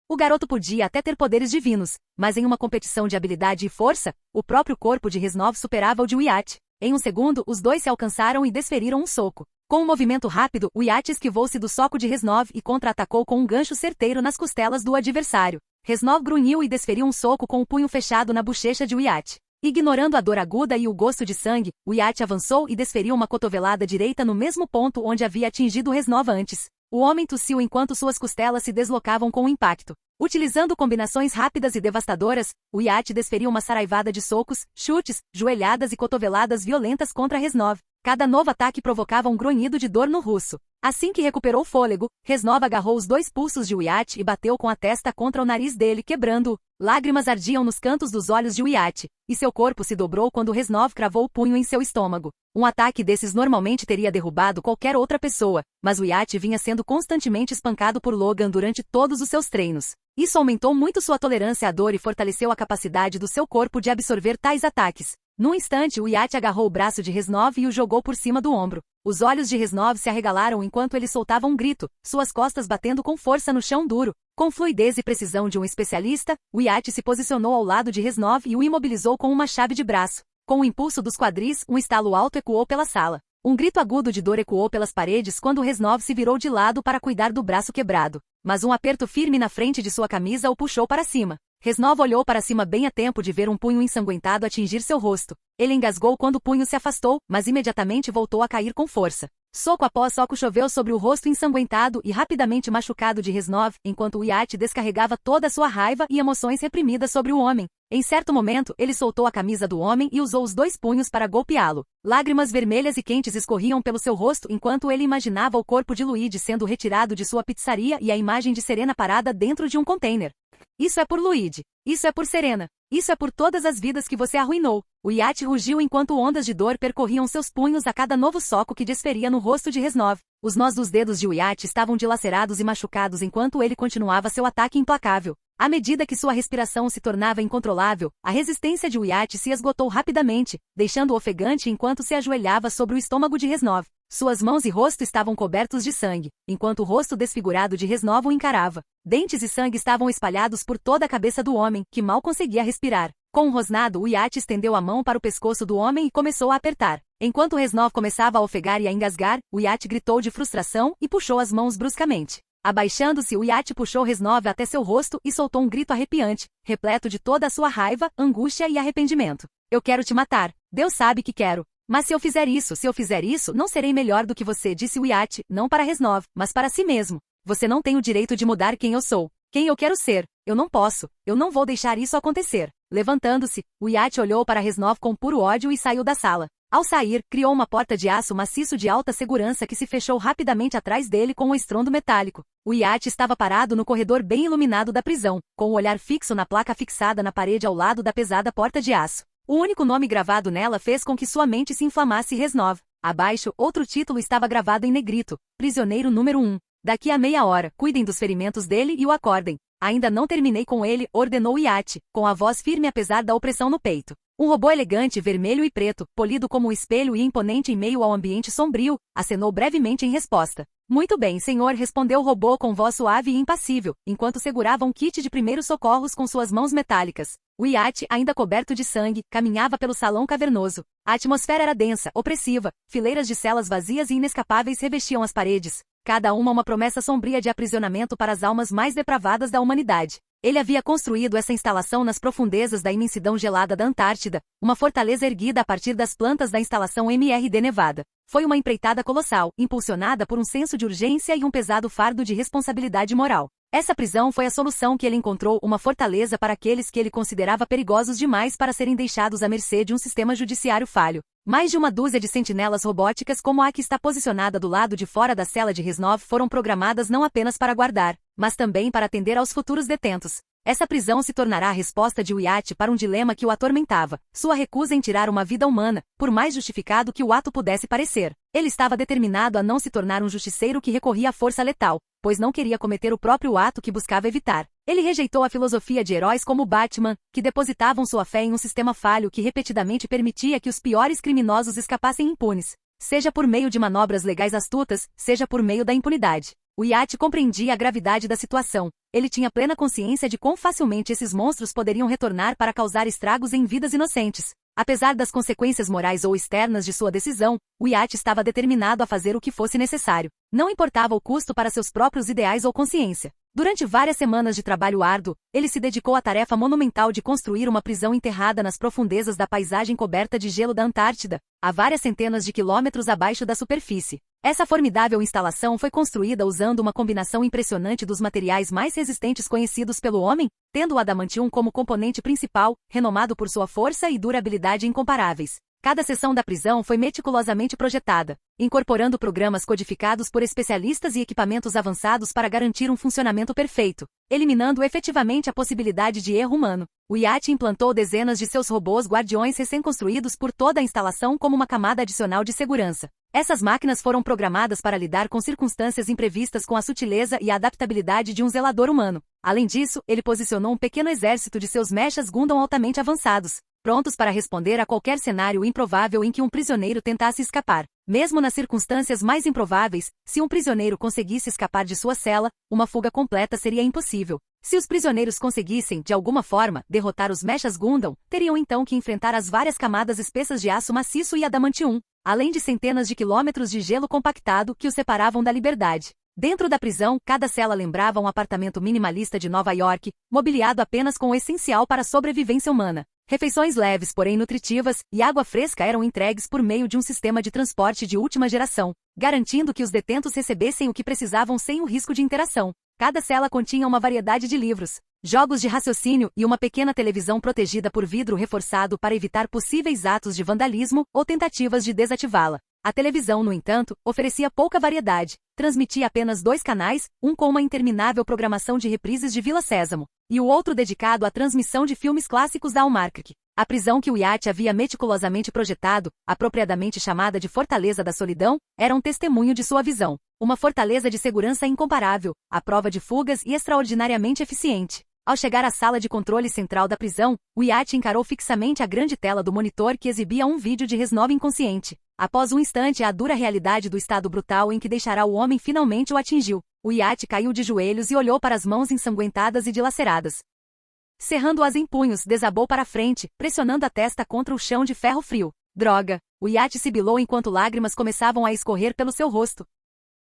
O garoto podia até ter poderes divinos, mas em uma competição de habilidade e força, o próprio corpo de Reznov superava o de Wyatt. Em um segundo, os dois se alcançaram e desferiram um soco. Com um movimento rápido, Wyatt esquivou-se do soco de Reznov e contra-atacou com um gancho certeiro nas costelas do adversário. Reznov grunhiu e desferiu um soco com o punho fechado na bochecha de Wyatt. Ignorando a dor aguda e o gosto de sangue, Wyatt avançou e desferiu uma cotovelada direita no mesmo ponto onde havia atingido Reznov antes. O homem tossiu enquanto suas costelas se deslocavam com o impacto. Utilizando combinações rápidas e devastadoras, Wyatt desferiu uma saraivada de socos, chutes, joelhadas e cotoveladas violentas contra Reznov. Cada novo ataque provocava um grunhido de dor no russo. Assim que recuperou o fôlego, Reznov agarrou os dois pulsos de Wyatt e bateu com a testa contra o nariz dele, quebrando-o. Lágrimas ardiam nos cantos dos olhos de Wyatt, e seu corpo se dobrou quando Reznov cravou o punho em seu estômago. Um ataque desses normalmente teria derrubado qualquer outra pessoa, mas Wyatt vinha sendo constantemente espancado por Logan durante todos os seus treinos. Isso aumentou muito sua tolerância à dor e fortaleceu a capacidade do seu corpo de absorver tais ataques. Num instante, Wyatt agarrou o braço de Reznov e o jogou por cima do ombro. Os olhos de Reznov se arregalaram enquanto ele soltava um grito, suas costas batendo com força no chão duro. Com fluidez e precisão de um especialista, Wyatt se posicionou ao lado de Reznov e o imobilizou com uma chave de braço. Com o impulso dos quadris, um estalo alto ecoou pela sala. Um grito agudo de dor ecoou pelas paredes quando Reznov se virou de lado para cuidar do braço quebrado. Mas um aperto firme na frente de sua camisa o puxou para cima. Reznov olhou para cima bem a tempo de ver um punho ensanguentado atingir seu rosto. Ele engasgou quando o punho se afastou, mas imediatamente voltou a cair com força. Soco após soco choveu sobre o rosto ensanguentado e rapidamente machucado de Reznov, enquanto Wyatt descarregava toda a sua raiva e emoções reprimidas sobre o homem. Em certo momento, ele soltou a camisa do homem e usou os dois punhos para golpeá-lo. Lágrimas vermelhas e quentes escorriam pelo seu rosto enquanto ele imaginava o corpo de Luigi sendo retirado de sua pizzaria e a imagem de Serena parada dentro de um container. Isso é por Luigi. Isso é por Serena. Isso é por todas as vidas que você arruinou. Wyatt rugiu enquanto ondas de dor percorriam seus punhos a cada novo soco que desferia no rosto de Reznov. Os nós dos dedos de Wyatt estavam dilacerados e machucados enquanto ele continuava seu ataque implacável. À medida que sua respiração se tornava incontrolável, a resistência de Wyatt se esgotou rapidamente, deixando-o ofegante enquanto se ajoelhava sobre o estômago de Reznov. Suas mãos e rosto estavam cobertos de sangue, enquanto o rosto desfigurado de Reznov o encarava. Dentes e sangue estavam espalhados por toda a cabeça do homem, que mal conseguia respirar. Com um rosnado, o iate estendeu a mão para o pescoço do homem e começou a apertar. Enquanto Reznov começava a ofegar e a engasgar, o iate gritou de frustração e puxou as mãos bruscamente. Abaixando-se, o iate puxou Reznov até seu rosto e soltou um grito arrepiante, repleto de toda a sua raiva, angústia e arrependimento. Eu quero te matar. Deus sabe que quero. Mas se eu fizer isso, não serei melhor do que você, disse o iate, não para Reznov, mas para si mesmo. Você não tem o direito de mudar quem eu sou. Quem eu quero ser. Eu não posso. Eu não vou deixar isso acontecer. Levantando-se, o iate olhou para Reznov com puro ódio e saiu da sala. Ao sair, criou uma porta de aço maciço de alta segurança que se fechou rapidamente atrás dele com um estrondo metálico. O iate estava parado no corredor bem iluminado da prisão, com o olhar fixo na placa fixada na parede ao lado da pesada porta de aço. O único nome gravado nela fez com que sua mente se inflamasse. Reznov. Abaixo, outro título estava gravado em negrito: Prisioneiro número 1. Daqui a meia hora, cuidem dos ferimentos dele e o acordem. Ainda não terminei com ele, ordenou o iate, com a voz firme apesar da opressão no peito. Um robô elegante, vermelho e preto, polido como um espelho e imponente em meio ao ambiente sombrio, acenou brevemente em resposta. Muito bem, senhor, respondeu o robô com voz suave e impassível, enquanto segurava um kit de primeiros socorros com suas mãos metálicas. O iate, ainda coberto de sangue, caminhava pelo salão cavernoso. A atmosfera era densa, opressiva, fileiras de celas vazias e inescapáveis revestiam as paredes, cada uma promessa sombria de aprisionamento para as almas mais depravadas da humanidade. Ele havia construído essa instalação nas profundezas da imensidão gelada da Antártida, uma fortaleza erguida a partir das plantas da instalação MRD Nevada. Foi uma empreitada colossal, impulsionada por um senso de urgência e um pesado fardo de responsabilidade moral. Essa prisão foi a solução que ele encontrou, uma fortaleza para aqueles que ele considerava perigosos demais para serem deixados à mercê de um sistema judiciário falho. Mais de uma dúzia de sentinelas robóticas como a que está posicionada do lado de fora da cela de Reznov foram programadas não apenas para guardar, mas também para atender aos futuros detentos. Essa prisão se tornará a resposta de Wyatt para um dilema que o atormentava, sua recusa em tirar uma vida humana, por mais justificado que o ato pudesse parecer. Ele estava determinado a não se tornar um justiceiro que recorria à força letal, pois não queria cometer o próprio ato que buscava evitar. Ele rejeitou a filosofia de heróis como Batman, que depositavam sua fé em um sistema falho que repetidamente permitia que os piores criminosos escapassem impunes, seja por meio de manobras legais astutas, seja por meio da impunidade. Wyatt compreendia a gravidade da situação. Ele tinha plena consciência de quão facilmente esses monstros poderiam retornar para causar estragos em vidas inocentes. Apesar das consequências morais ou externas de sua decisão, Wyatt estava determinado a fazer o que fosse necessário. Não importava o custo para seus próprios ideais ou consciência. Durante várias semanas de trabalho árduo, ele se dedicou à tarefa monumental de construir uma prisão enterrada nas profundezas da paisagem coberta de gelo da Antártida, a várias centenas de quilômetros abaixo da superfície. Essa formidável instalação foi construída usando uma combinação impressionante dos materiais mais resistentes conhecidos pelo homem, tendo o adamantium como componente principal, renomado por sua força e durabilidade incomparáveis. Cada seção da prisão foi meticulosamente projetada, incorporando programas codificados por especialistas e equipamentos avançados para garantir um funcionamento perfeito, eliminando efetivamente a possibilidade de erro humano. Wyatt implantou dezenas de seus robôs guardiões recém-construídos por toda a instalação como uma camada adicional de segurança. Essas máquinas foram programadas para lidar com circunstâncias imprevistas com a sutileza e a adaptabilidade de um zelador humano. Além disso, ele posicionou um pequeno exército de seus mechas Gundam altamente avançados, prontos para responder a qualquer cenário improvável em que um prisioneiro tentasse escapar. Mesmo nas circunstâncias mais improváveis, se um prisioneiro conseguisse escapar de sua cela, uma fuga completa seria impossível. Se os prisioneiros conseguissem, de alguma forma, derrotar os mechas Gundam, teriam então que enfrentar as várias camadas espessas de aço maciço e adamantium, além de centenas de quilômetros de gelo compactado que os separavam da liberdade. Dentro da prisão, cada cela lembrava um apartamento minimalista de Nova York, mobiliado apenas com o essencial para a sobrevivência humana. Refeições leves, porém nutritivas, e água fresca eram entregues por meio de um sistema de transporte de última geração, garantindo que os detentos recebessem o que precisavam sem o risco de interação. Cada cela continha uma variedade de livros, jogos de raciocínio e uma pequena televisão protegida por vidro reforçado para evitar possíveis atos de vandalismo ou tentativas de desativá-la. A televisão, no entanto, oferecia pouca variedade, transmitia apenas 2 canais, um com uma interminável programação de reprises de Vila Sésamo, e o outro dedicado à transmissão de filmes clássicos da Hallmark. A prisão que Wyatt havia meticulosamente projetado, apropriadamente chamada de Fortaleza da Solidão, era um testemunho de sua visão. Uma fortaleza de segurança incomparável, à prova de fugas e extraordinariamente eficiente. Ao chegar à sala de controle central da prisão, Wyatt encarou fixamente a grande tela do monitor que exibia um vídeo de Reznov inconsciente. Após um instante, a dura realidade do estado brutal em que deixará o homem finalmente o atingiu. Wyatt caiu de joelhos e olhou para as mãos ensanguentadas e dilaceradas. Cerrando-as em punhos, desabou para frente, pressionando a testa contra o chão de ferro frio. Droga! O iate sibilou enquanto lágrimas começavam a escorrer pelo seu rosto.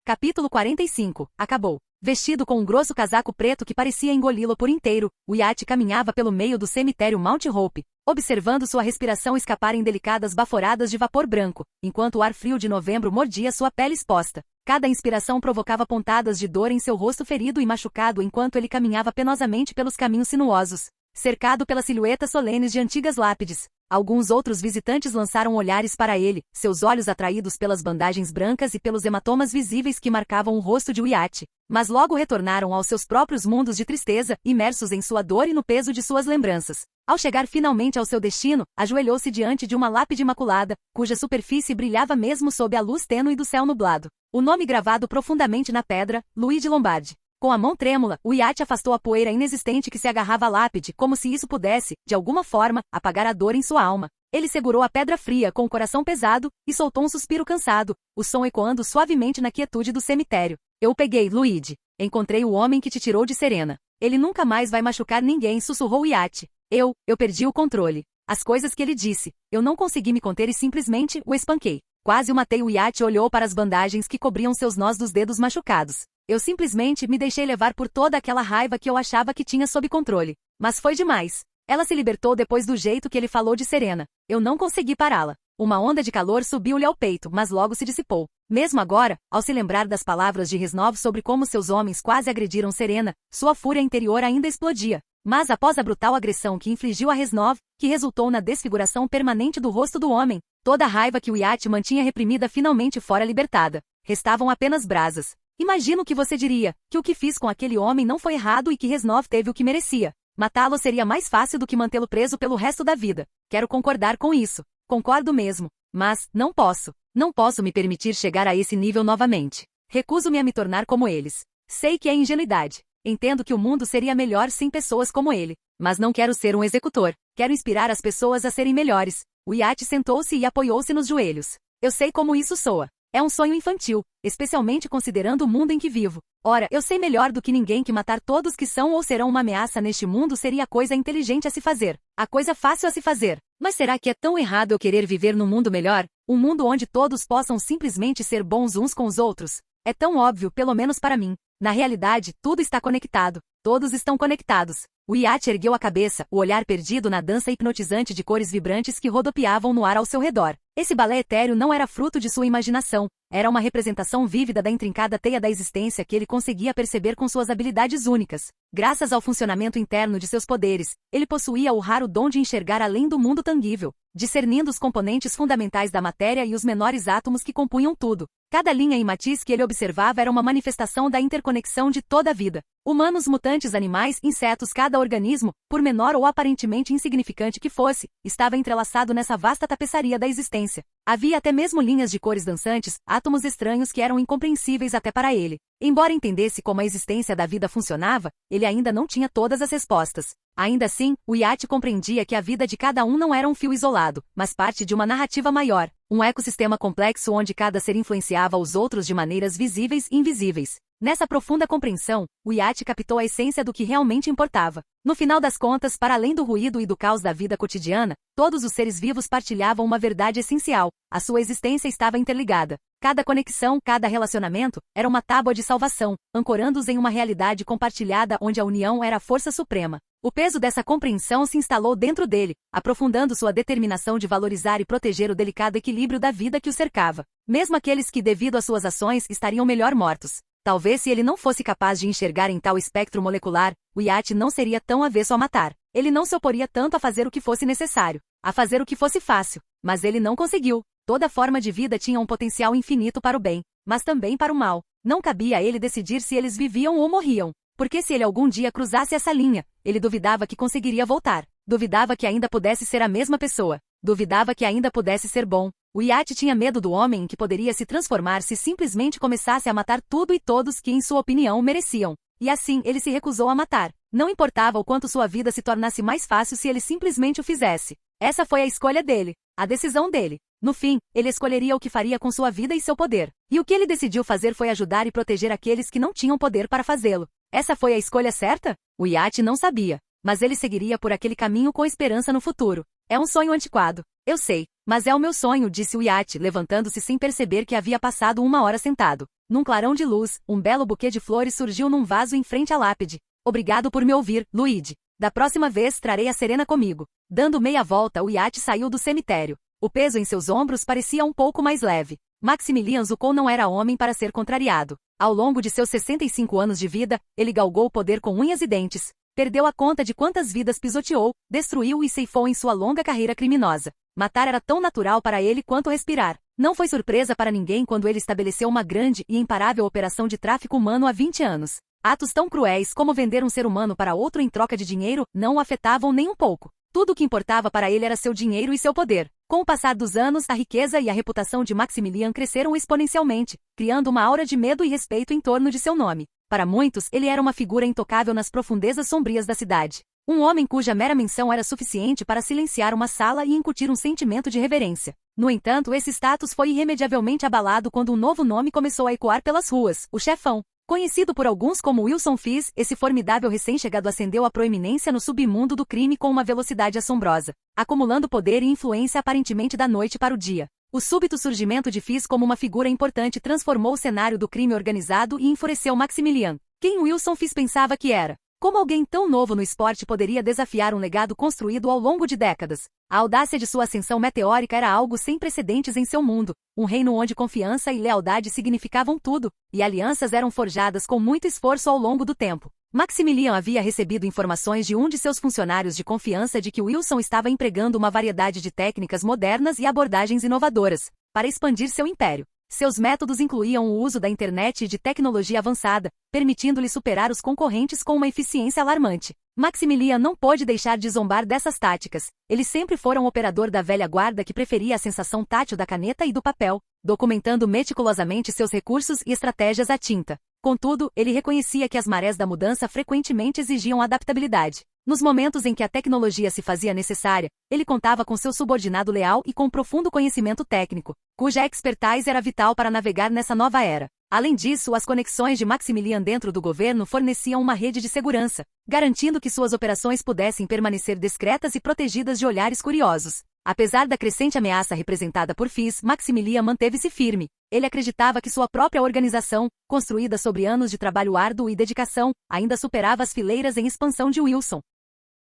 Capítulo 45. Acabou. Vestido com um grosso casaco preto que parecia engoli-lo por inteiro, o iate caminhava pelo meio do cemitério Mount Hope, observando sua respiração escapar em delicadas baforadas de vapor branco, enquanto o ar frio de novembro mordia sua pele exposta. Cada inspiração provocava pontadas de dor em seu rosto ferido e machucado enquanto ele caminhava penosamente pelos caminhos sinuosos, cercado pelas silhuetas solenes de antigas lápides. Alguns outros visitantes lançaram olhares para ele, seus olhos atraídos pelas bandagens brancas e pelos hematomas visíveis que marcavam o rosto de Wyatt, mas logo retornaram aos seus próprios mundos de tristeza, imersos em sua dor e no peso de suas lembranças. Ao chegar finalmente ao seu destino, ajoelhou-se diante de uma lápide imaculada, cuja superfície brilhava mesmo sob a luz tênue do céu nublado. O nome gravado profundamente na pedra, Luigi Lombardi. Com a mão trêmula, Wyatt afastou a poeira inexistente que se agarrava à lápide, como se isso pudesse, de alguma forma, apagar a dor em sua alma. Ele segurou a pedra fria com o coração pesado, e soltou um suspiro cansado, o som ecoando suavemente na quietude do cemitério. Eu o peguei, Luigi. Encontrei o homem que te tirou de Serena. Ele nunca mais vai machucar ninguém, sussurrou Wyatt. Eu perdi o controle. As coisas que ele disse. Eu não consegui me conter e simplesmente o espanquei. Quase o matei. Wyatt olhou para as bandagens que cobriam seus nós dos dedos machucados. Eu simplesmente me deixei levar por toda aquela raiva que eu achava que tinha sob controle. Mas foi demais. Ela se libertou depois do jeito que ele falou de Serena. Eu não consegui pará-la. Uma onda de calor subiu-lhe ao peito, mas logo se dissipou. Mesmo agora, ao se lembrar das palavras de Reznov sobre como seus homens quase agrediram Serena, sua fúria interior ainda explodia. Mas após a brutal agressão que infligiu a Reznov, que resultou na desfiguração permanente do rosto do homem, toda a raiva que Wyatt mantinha reprimida finalmente fora libertada. Restavam apenas brasas. Imagino o que você diria, que o que fiz com aquele homem não foi errado e que Reznov teve o que merecia. Matá-lo seria mais fácil do que mantê-lo preso pelo resto da vida. Quero concordar com isso. Concordo mesmo. Mas, não posso. Não posso me permitir chegar a esse nível novamente. Recuso-me a me tornar como eles. Sei que é ingenuidade. Entendo que o mundo seria melhor sem pessoas como ele. Mas não quero ser um executor. Quero inspirar as pessoas a serem melhores. Wyatt sentou-se e apoiou-se nos joelhos. Eu sei como isso soa. É um sonho infantil, especialmente considerando o mundo em que vivo. Ora, eu sei melhor do que ninguém que matar todos que são ou serão uma ameaça neste mundo seria a coisa inteligente a se fazer, a coisa fácil a se fazer. Mas será que é tão errado eu querer viver num mundo melhor? Um mundo onde todos possam simplesmente ser bons uns com os outros? É tão óbvio, pelo menos para mim. Na realidade, tudo está conectado. Todos estão conectados. Wyatt ergueu a cabeça, o olhar perdido na dança hipnotizante de cores vibrantes que rodopiavam no ar ao seu redor. Esse balé etéreo não era fruto de sua imaginação. Era uma representação vívida da intrincada teia da existência que ele conseguia perceber com suas habilidades únicas. Graças ao funcionamento interno de seus poderes, ele possuía o raro dom de enxergar além do mundo tangível, discernindo os componentes fundamentais da matéria e os menores átomos que compunham tudo. Cada linha e matiz que ele observava era uma manifestação da interconexão de toda a vida. Humanos, mutantes, animais, insetos, cada organismo, por menor ou aparentemente insignificante que fosse, estava entrelaçado nessa vasta tapeçaria da existência. Havia até mesmo linhas de cores dançantes, átomos estranhos que eram incompreensíveis até para ele. Embora entendesse como a existência da vida funcionava, ele ainda não tinha todas as respostas. Ainda assim, Wyatt compreendia que a vida de cada um não era um fio isolado, mas parte de uma narrativa maior, um ecossistema complexo onde cada ser influenciava os outros de maneiras visíveis e invisíveis. Nessa profunda compreensão, Wyatt captou a essência do que realmente importava. No final das contas, para além do ruído e do caos da vida cotidiana, todos os seres vivos partilhavam uma verdade essencial: a sua existência estava interligada. Cada conexão, cada relacionamento, era uma tábua de salvação, ancorando-os em uma realidade compartilhada onde a união era a força suprema. O peso dessa compreensão se instalou dentro dele, aprofundando sua determinação de valorizar e proteger o delicado equilíbrio da vida que o cercava. Mesmo aqueles que, devido às suas ações, estariam melhor mortos. Talvez se ele não fosse capaz de enxergar em tal espectro molecular, Wyatt não seria tão avesso a matar. Ele não se oporia tanto a fazer o que fosse necessário, a fazer o que fosse fácil, mas ele não conseguiu. Toda forma de vida tinha um potencial infinito para o bem, mas também para o mal. Não cabia a ele decidir se eles viviam ou morriam, porque se ele algum dia cruzasse essa linha, ele duvidava que conseguiria voltar. Duvidava que ainda pudesse ser a mesma pessoa. Duvidava que ainda pudesse ser bom. Wyatt tinha medo do homem em que poderia se transformar se simplesmente começasse a matar tudo e todos que, em sua opinião, mereciam. E assim, ele se recusou a matar. Não importava o quanto sua vida se tornasse mais fácil se ele simplesmente o fizesse. Essa foi a escolha dele, a decisão dele. No fim, ele escolheria o que faria com sua vida e seu poder. E o que ele decidiu fazer foi ajudar e proteger aqueles que não tinham poder para fazê-lo. Essa foi a escolha certa? Wyatt não sabia. mas ele seguiria por aquele caminho com esperança no futuro. É um sonho antiquado. Eu sei, mas é o meu sonho, disse o iate, levantando-se sem perceber que havia passado 1 hora sentado. Num clarão de luz, um belo buquê de flores surgiu num vaso em frente à lápide. Obrigado por me ouvir, Luigi. Da próxima vez trarei a Serena comigo. Dando meia volta, o iate saiu do cemitério. O peso em seus ombros parecia um pouco mais leve. Maximilian Zucco não era homem para ser contrariado. Ao longo de seus 65 anos de vida, ele galgou o poder com unhas e dentes. Perdeu a conta de quantas vidas pisoteou, destruiu e ceifou em sua longa carreira criminosa. Matar era tão natural para ele quanto respirar. Não foi surpresa para ninguém quando ele estabeleceu uma grande e imparável operação de tráfico humano há 20 anos. Atos tão cruéis como vender um ser humano para outro em troca de dinheiro não o afetavam nem um pouco. Tudo o que importava para ele era seu dinheiro e seu poder. Com o passar dos anos, a riqueza e a reputação de Maximilian cresceram exponencialmente, criando uma aura de medo e respeito em torno de seu nome. Para muitos, ele era uma figura intocável nas profundezas sombrias da cidade. Um homem cuja mera menção era suficiente para silenciar uma sala e incutir um sentimento de reverência. No entanto, esse status foi irremediavelmente abalado quando um novo nome começou a ecoar pelas ruas, o chefão. Conhecido por alguns como Wilson Fisk, esse formidável recém-chegado ascendeu à proeminência no submundo do crime com uma velocidade assombrosa, acumulando poder e influência aparentemente da noite para o dia. O súbito surgimento de Fisk como uma figura importante transformou o cenário do crime organizado e enfureceu Maximilian. Quem Wilson Fisk pensava que era? Como alguém tão novo no esporte poderia desafiar um legado construído ao longo de décadas? A audácia de sua ascensão meteórica era algo sem precedentes em seu mundo, um reino onde confiança e lealdade significavam tudo, e alianças eram forjadas com muito esforço ao longo do tempo. Maximilian havia recebido informações de um de seus funcionários de confiança de que Wilson estava empregando uma variedade de técnicas modernas e abordagens inovadoras para expandir seu império. Seus métodos incluíam o uso da internet e de tecnologia avançada, permitindo-lhe superar os concorrentes com uma eficiência alarmante. Maximilian não pôde deixar de zombar dessas táticas. Ele sempre fora um operador da velha guarda que preferia a sensação tátil da caneta e do papel, documentando meticulosamente seus recursos e estratégias à tinta. Contudo, ele reconhecia que as marés da mudança frequentemente exigiam adaptabilidade. Nos momentos em que a tecnologia se fazia necessária, ele contava com seu subordinado leal e com profundo conhecimento técnico, cuja expertise era vital para navegar nessa nova era. Além disso, as conexões de Maximilian dentro do governo forneciam uma rede de segurança, garantindo que suas operações pudessem permanecer discretas e protegidas de olhares curiosos. Apesar da crescente ameaça representada por Fisk, Maximilian manteve-se firme. Ele acreditava que sua própria organização, construída sobre anos de trabalho árduo e dedicação, ainda superava as fileiras em expansão de Wilson.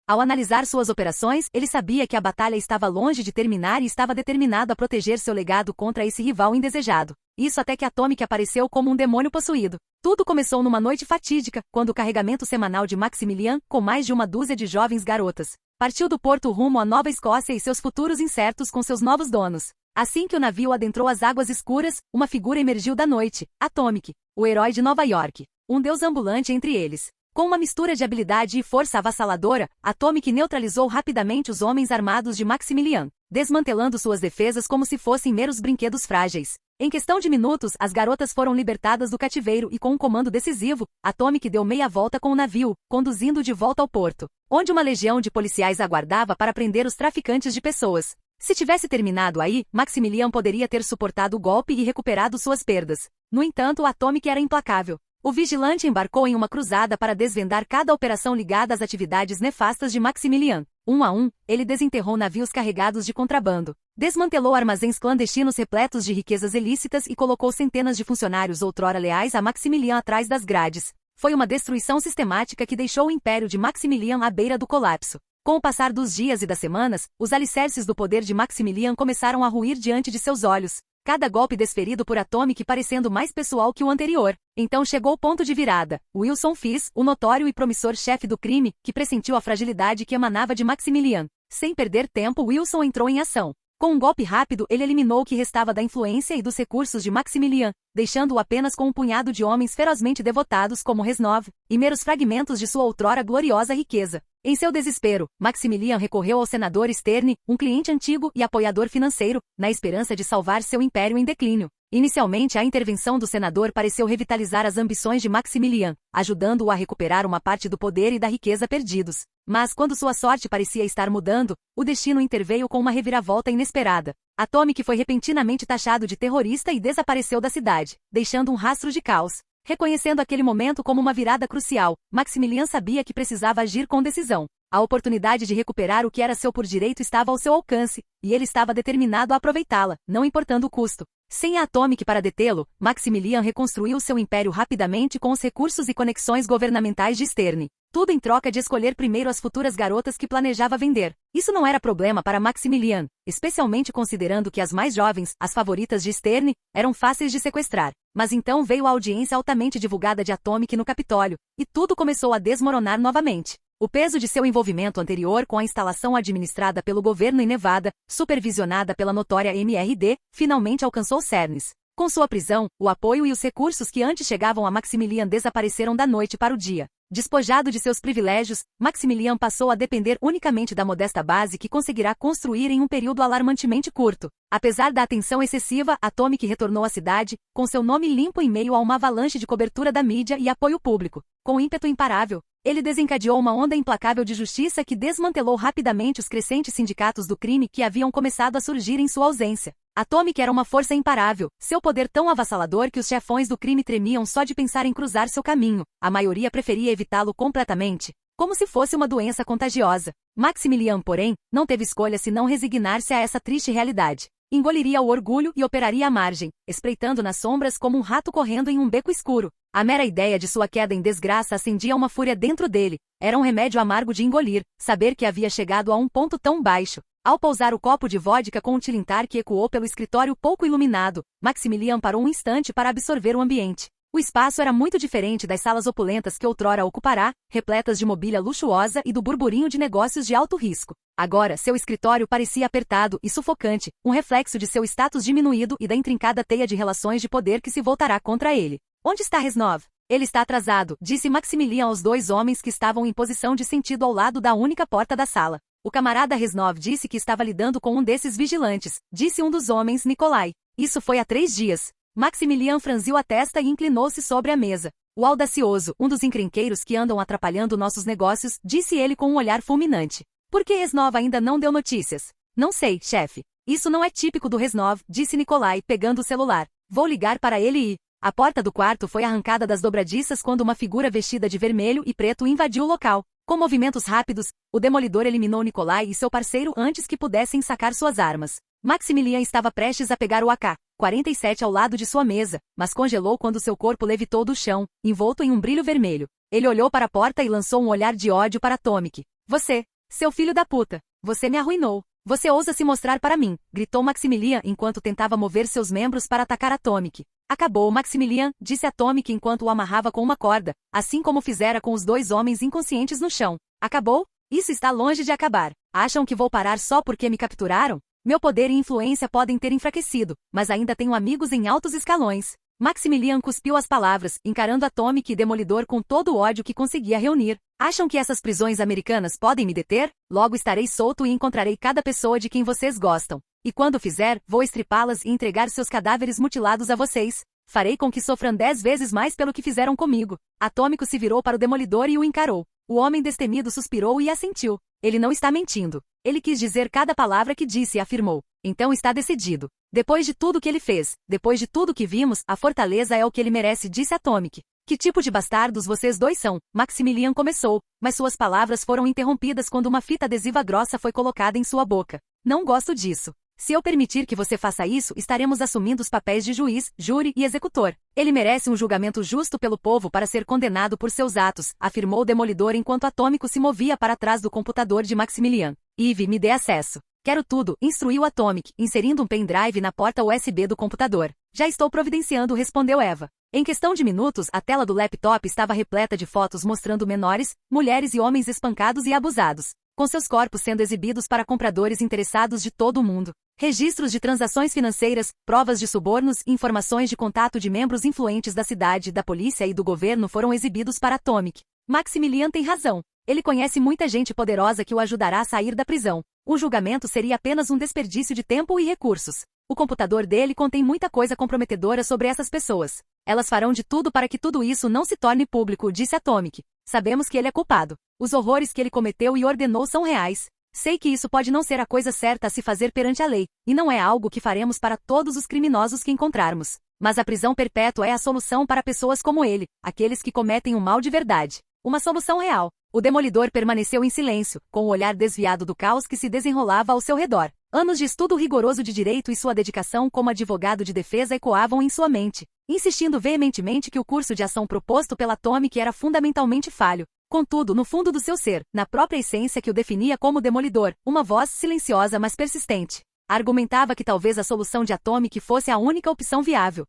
Ao analisar suas operações, ele sabia que a batalha estava longe de terminar e estava determinado a proteger seu legado contra esse rival indesejado. Isso até que Atomic apareceu como um demônio possuído. Tudo começou numa noite fatídica, quando o carregamento semanal de Maximilian, com mais de uma dúzia de jovens garotas, partiu do porto rumo à Nova Escócia e seus futuros incertos com seus novos donos. Assim que o navio adentrou as águas escuras, uma figura emergiu da noite, Atomic, o herói de Nova York, um deus ambulante entre eles. Com uma mistura de habilidade e força avassaladora, Atomic neutralizou rapidamente os homens armados de Maximilian, desmantelando suas defesas como se fossem meros brinquedos frágeis. Em questão de minutos, as garotas foram libertadas do cativeiro e com um comando decisivo, Atomic deu meia volta com o navio, conduzindo-o de volta ao porto, onde uma legião de policiais aguardava para prender os traficantes de pessoas. Se tivesse terminado aí, Maximilian poderia ter suportado o golpe e recuperado suas perdas. No entanto, Atomic era implacável. O vigilante embarcou em uma cruzada para desvendar cada operação ligada às atividades nefastas de Maximilian. Um a um, ele desenterrou navios carregados de contrabando, desmantelou armazéns clandestinos repletos de riquezas ilícitas e colocou centenas de funcionários outrora leais a Maximilian atrás das grades. Foi uma destruição sistemática que deixou o império de Maximilian à beira do colapso. Com o passar dos dias e das semanas, os alicerces do poder de Maximilian começaram a ruir diante de seus olhos. Cada golpe desferido por Atomic parecendo mais pessoal que o anterior. Então chegou o ponto de virada. Wilson Fisk, o notório e promissor chefe do crime, que pressentiu a fragilidade que emanava de Maximilian. Sem perder tempo, Wilson entrou em ação. Com um golpe rápido, ele eliminou o que restava da influência e dos recursos de Maximilian, deixando-o apenas com um punhado de homens ferozmente devotados como Reznov, e meros fragmentos de sua outrora gloriosa riqueza. Em seu desespero, Maximilian recorreu ao senador Stern, um cliente antigo e apoiador financeiro, na esperança de salvar seu império em declínio. Inicialmente, a intervenção do senador pareceu revitalizar as ambições de Maximilian, ajudando-o a recuperar uma parte do poder e da riqueza perdidos. Mas quando sua sorte parecia estar mudando, o destino interveio com uma reviravolta inesperada. Atomic foi repentinamente taxado de terrorista e desapareceu da cidade, deixando um rastro de caos. Reconhecendo aquele momento como uma virada crucial, Maximilian sabia que precisava agir com decisão. A oportunidade de recuperar o que era seu por direito estava ao seu alcance, e ele estava determinado a aproveitá-la, não importando o custo. Sem a Atomic para detê-lo, Maximilian reconstruiu seu império rapidamente com os recursos e conexões governamentais de Stern. Tudo em troca de escolher primeiro as futuras garotas que planejava vender. Isso não era problema para Maximilian, especialmente considerando que as mais jovens, as favoritas de Stern, eram fáceis de sequestrar. Mas então veio a audiência altamente divulgada de Atomic no Capitólio, e tudo começou a desmoronar novamente. O peso de seu envolvimento anterior com a instalação administrada pelo governo em Nevada, supervisionada pela notória MRD, finalmente alcançou cernes. Com sua prisão, o apoio e os recursos que antes chegavam a Maximilian desapareceram da noite para o dia. Despojado de seus privilégios, Maximilian passou a depender unicamente da modesta base que conseguirá construir em um período alarmantemente curto. Apesar da atenção excessiva, Atomic retornou à cidade, com seu nome limpo em meio a uma avalanche de cobertura da mídia e apoio público. Com ímpeto imparável, ele desencadeou uma onda implacável de justiça que desmantelou rapidamente os crescentes sindicatos do crime que haviam começado a surgir em sua ausência. Atomic era uma força imparável, seu poder tão avassalador que os chefões do crime tremiam só de pensar em cruzar seu caminho. A maioria preferia evitá-lo completamente, como se fosse uma doença contagiosa. Maximilian, porém, não teve escolha senão resignar-se a essa triste realidade. Engoliria o orgulho e operaria à margem, espreitando nas sombras como um rato correndo em um beco escuro. A mera ideia de sua queda em desgraça acendia uma fúria dentro dele. Era um remédio amargo de engolir, saber que havia chegado a um ponto tão baixo. Ao pousar o copo de vodka com um tilintar que ecoou pelo escritório pouco iluminado, Maximilian parou um instante para absorver o ambiente. O espaço era muito diferente das salas opulentas que outrora ocupará, repletas de mobília luxuosa e do burburinho de negócios de alto risco. Agora, seu escritório parecia apertado e sufocante, um reflexo de seu status diminuído e da intrincada teia de relações de poder que se voltará contra ele. Onde está Reznov? Ele está atrasado, disse Maximilian aos dois homens que estavam em posição de sentido ao lado da única porta da sala. O camarada Reznov disse que estava lidando com um desses vigilantes, disse um dos homens, Nikolai. Isso foi há 3 dias. Maximilian franziu a testa e inclinou-se sobre a mesa. O audacioso, um dos encrenqueiros que andam atrapalhando nossos negócios, disse ele com um olhar fulminante. Por que Reznov ainda não deu notícias? Não sei, chefe. Isso não é típico do Reznov, disse Nikolai, pegando o celular. Vou ligar para ele e... A porta do quarto foi arrancada das dobradiças quando uma figura vestida de vermelho e preto invadiu o local. Com movimentos rápidos, o demolidor eliminou Nikolai e seu parceiro antes que pudessem sacar suas armas. Maximilian estava prestes a pegar o AK-47 ao lado de sua mesa, mas congelou quando seu corpo levitou do chão, envolto em um brilho vermelho. Ele olhou para a porta e lançou um olhar de ódio para Atomic. Você, seu filho da puta, você me arruinou. Você ousa se mostrar para mim, gritou Maximilian enquanto tentava mover seus membros para atacar Atomic. Acabou, Maximilian, disse Atomic enquanto o amarrava com uma corda, assim como fizera com os dois homens inconscientes no chão. Acabou? Isso está longe de acabar. Acham que vou parar só porque me capturaram? Meu poder e influência podem ter enfraquecido, mas ainda tenho amigos em altos escalões. Maximilian cuspiu as palavras, encarando Atomic e Demolidor com todo o ódio que conseguia reunir. Acham que essas prisões americanas podem me deter? Logo estarei solto e encontrarei cada pessoa de quem vocês gostam. E quando fizer, vou estripá-las e entregar seus cadáveres mutilados a vocês. Farei com que sofram 10 vezes mais pelo que fizeram comigo. Atômico se virou para o Demolidor e o encarou. O homem destemido suspirou e assentiu. Ele não está mentindo. Ele quis dizer cada palavra que disse e afirmou. Então está decidido. Depois de tudo que ele fez, depois de tudo que vimos, a fortaleza é o que ele merece, disse Atomic. Que tipo de bastardos vocês dois são? Maximilian começou, mas suas palavras foram interrompidas quando uma fita adesiva grossa foi colocada em sua boca. Não gosto disso. Se eu permitir que você faça isso, estaremos assumindo os papéis de juiz, júri e executor. Ele merece um julgamento justo pelo povo para ser condenado por seus atos, afirmou o Demolidor enquanto Atômico se movia para trás do computador de Maximilian. Eve, me dê acesso. Quero tudo, instruiu Atomic, inserindo um pendrive na porta USB do computador. Já estou providenciando, respondeu Eva. Em questão de minutos, a tela do laptop estava repleta de fotos mostrando menores, mulheres e homens espancados e abusados, com seus corpos sendo exibidos para compradores interessados de todo o mundo. Registros de transações financeiras, provas de subornos e informações de contato de membros influentes da cidade, da polícia e do governo foram exibidos para Atomic. Maximilian tem razão. Ele conhece muita gente poderosa que o ajudará a sair da prisão. O julgamento seria apenas um desperdício de tempo e recursos. O computador dele contém muita coisa comprometedora sobre essas pessoas. Elas farão de tudo para que tudo isso não se torne público, disse Atomic. Sabemos que ele é culpado. Os horrores que ele cometeu e ordenou são reais. Sei que isso pode não ser a coisa certa a se fazer perante a lei, e não é algo que faremos para todos os criminosos que encontrarmos. Mas a prisão perpétua é a solução para pessoas como ele, aqueles que cometem o mal de verdade. Uma solução real. O Demolidor permaneceu em silêncio, com o olhar desviado do caos que se desenrolava ao seu redor. Anos de estudo rigoroso de direito e sua dedicação como advogado de defesa ecoavam em sua mente, insistindo veementemente que o curso de ação proposto pela Atomic era fundamentalmente falho. Contudo, no fundo do seu ser, na própria essência que o definia como Demolidor, uma voz silenciosa mas persistente argumentava que talvez a solução de Atomic fosse a única opção viável.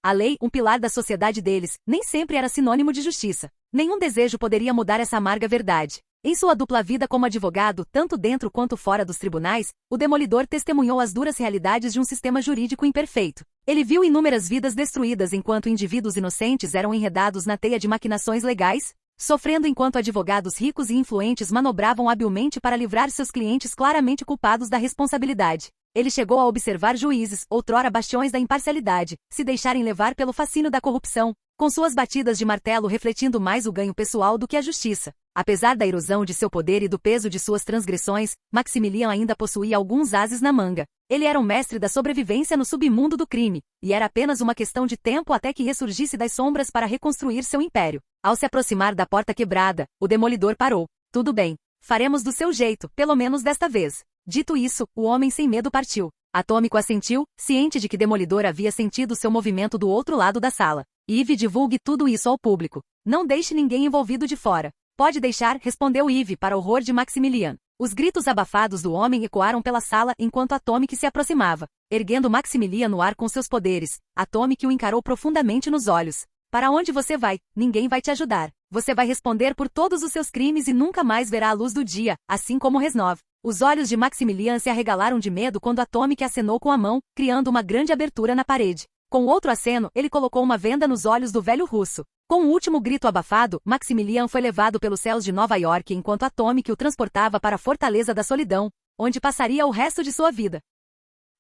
A lei, um pilar da sociedade deles, nem sempre era sinônimo de justiça. Nenhum desejo poderia mudar essa amarga verdade. Em sua dupla vida como advogado, tanto dentro quanto fora dos tribunais, o Demolidor testemunhou as duras realidades de um sistema jurídico imperfeito. Ele viu inúmeras vidas destruídas enquanto indivíduos inocentes eram enredados na teia de maquinações legais, sofrendo enquanto advogados ricos e influentes manobravam habilmente para livrar seus clientes claramente culpados da responsabilidade. Ele chegou a observar juízes, outrora bastiões da imparcialidade, se deixarem levar pelo fascínio da corrupção, com suas batidas de martelo refletindo mais o ganho pessoal do que a justiça. Apesar da erosão de seu poder e do peso de suas transgressões, Maximilian ainda possuía alguns ases na manga. Ele era um mestre da sobrevivência no submundo do crime, e era apenas uma questão de tempo até que ressurgisse das sombras para reconstruir seu império. Ao se aproximar da porta quebrada, o Demolidor parou. Tudo bem. Faremos do seu jeito, pelo menos desta vez. Dito isso, o homem sem medo partiu. Atômico assentiu, ciente de que Demolidor havia sentido seu movimento do outro lado da sala. Eve, divulgue tudo isso ao público. Não deixe ninguém envolvido de fora. Pode deixar, respondeu Eve para o horror de Maximilian. Os gritos abafados do homem ecoaram pela sala enquanto Atomic se aproximava. Erguendo Maximilian no ar com seus poderes, Atomic o encarou profundamente nos olhos. Para onde você vai? Ninguém vai te ajudar. Você vai responder por todos os seus crimes e nunca mais verá a luz do dia, assim como Reznov. Os olhos de Maximilian se arregalaram de medo quando Atomic acenou com a mão, criando uma grande abertura na parede. Com outro aceno, ele colocou uma venda nos olhos do velho russo. Com um último grito abafado, Maximilian foi levado pelos céus de Nova York enquanto Atomic o transportava para a Fortaleza da Solidão, onde passaria o resto de sua vida.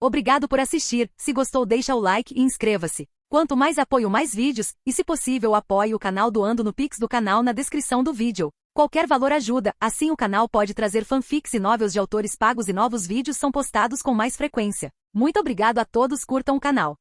Obrigado por assistir. Se gostou, deixa o like e inscreva-se. Quanto mais apoio, mais vídeos, e se possível apoie o canal doando no Pix do canal na descrição do vídeo. Qualquer valor ajuda, assim o canal pode trazer fanfics e novels de autores pagos e novos vídeos são postados com mais frequência. Muito obrigado a todos, curtam o canal.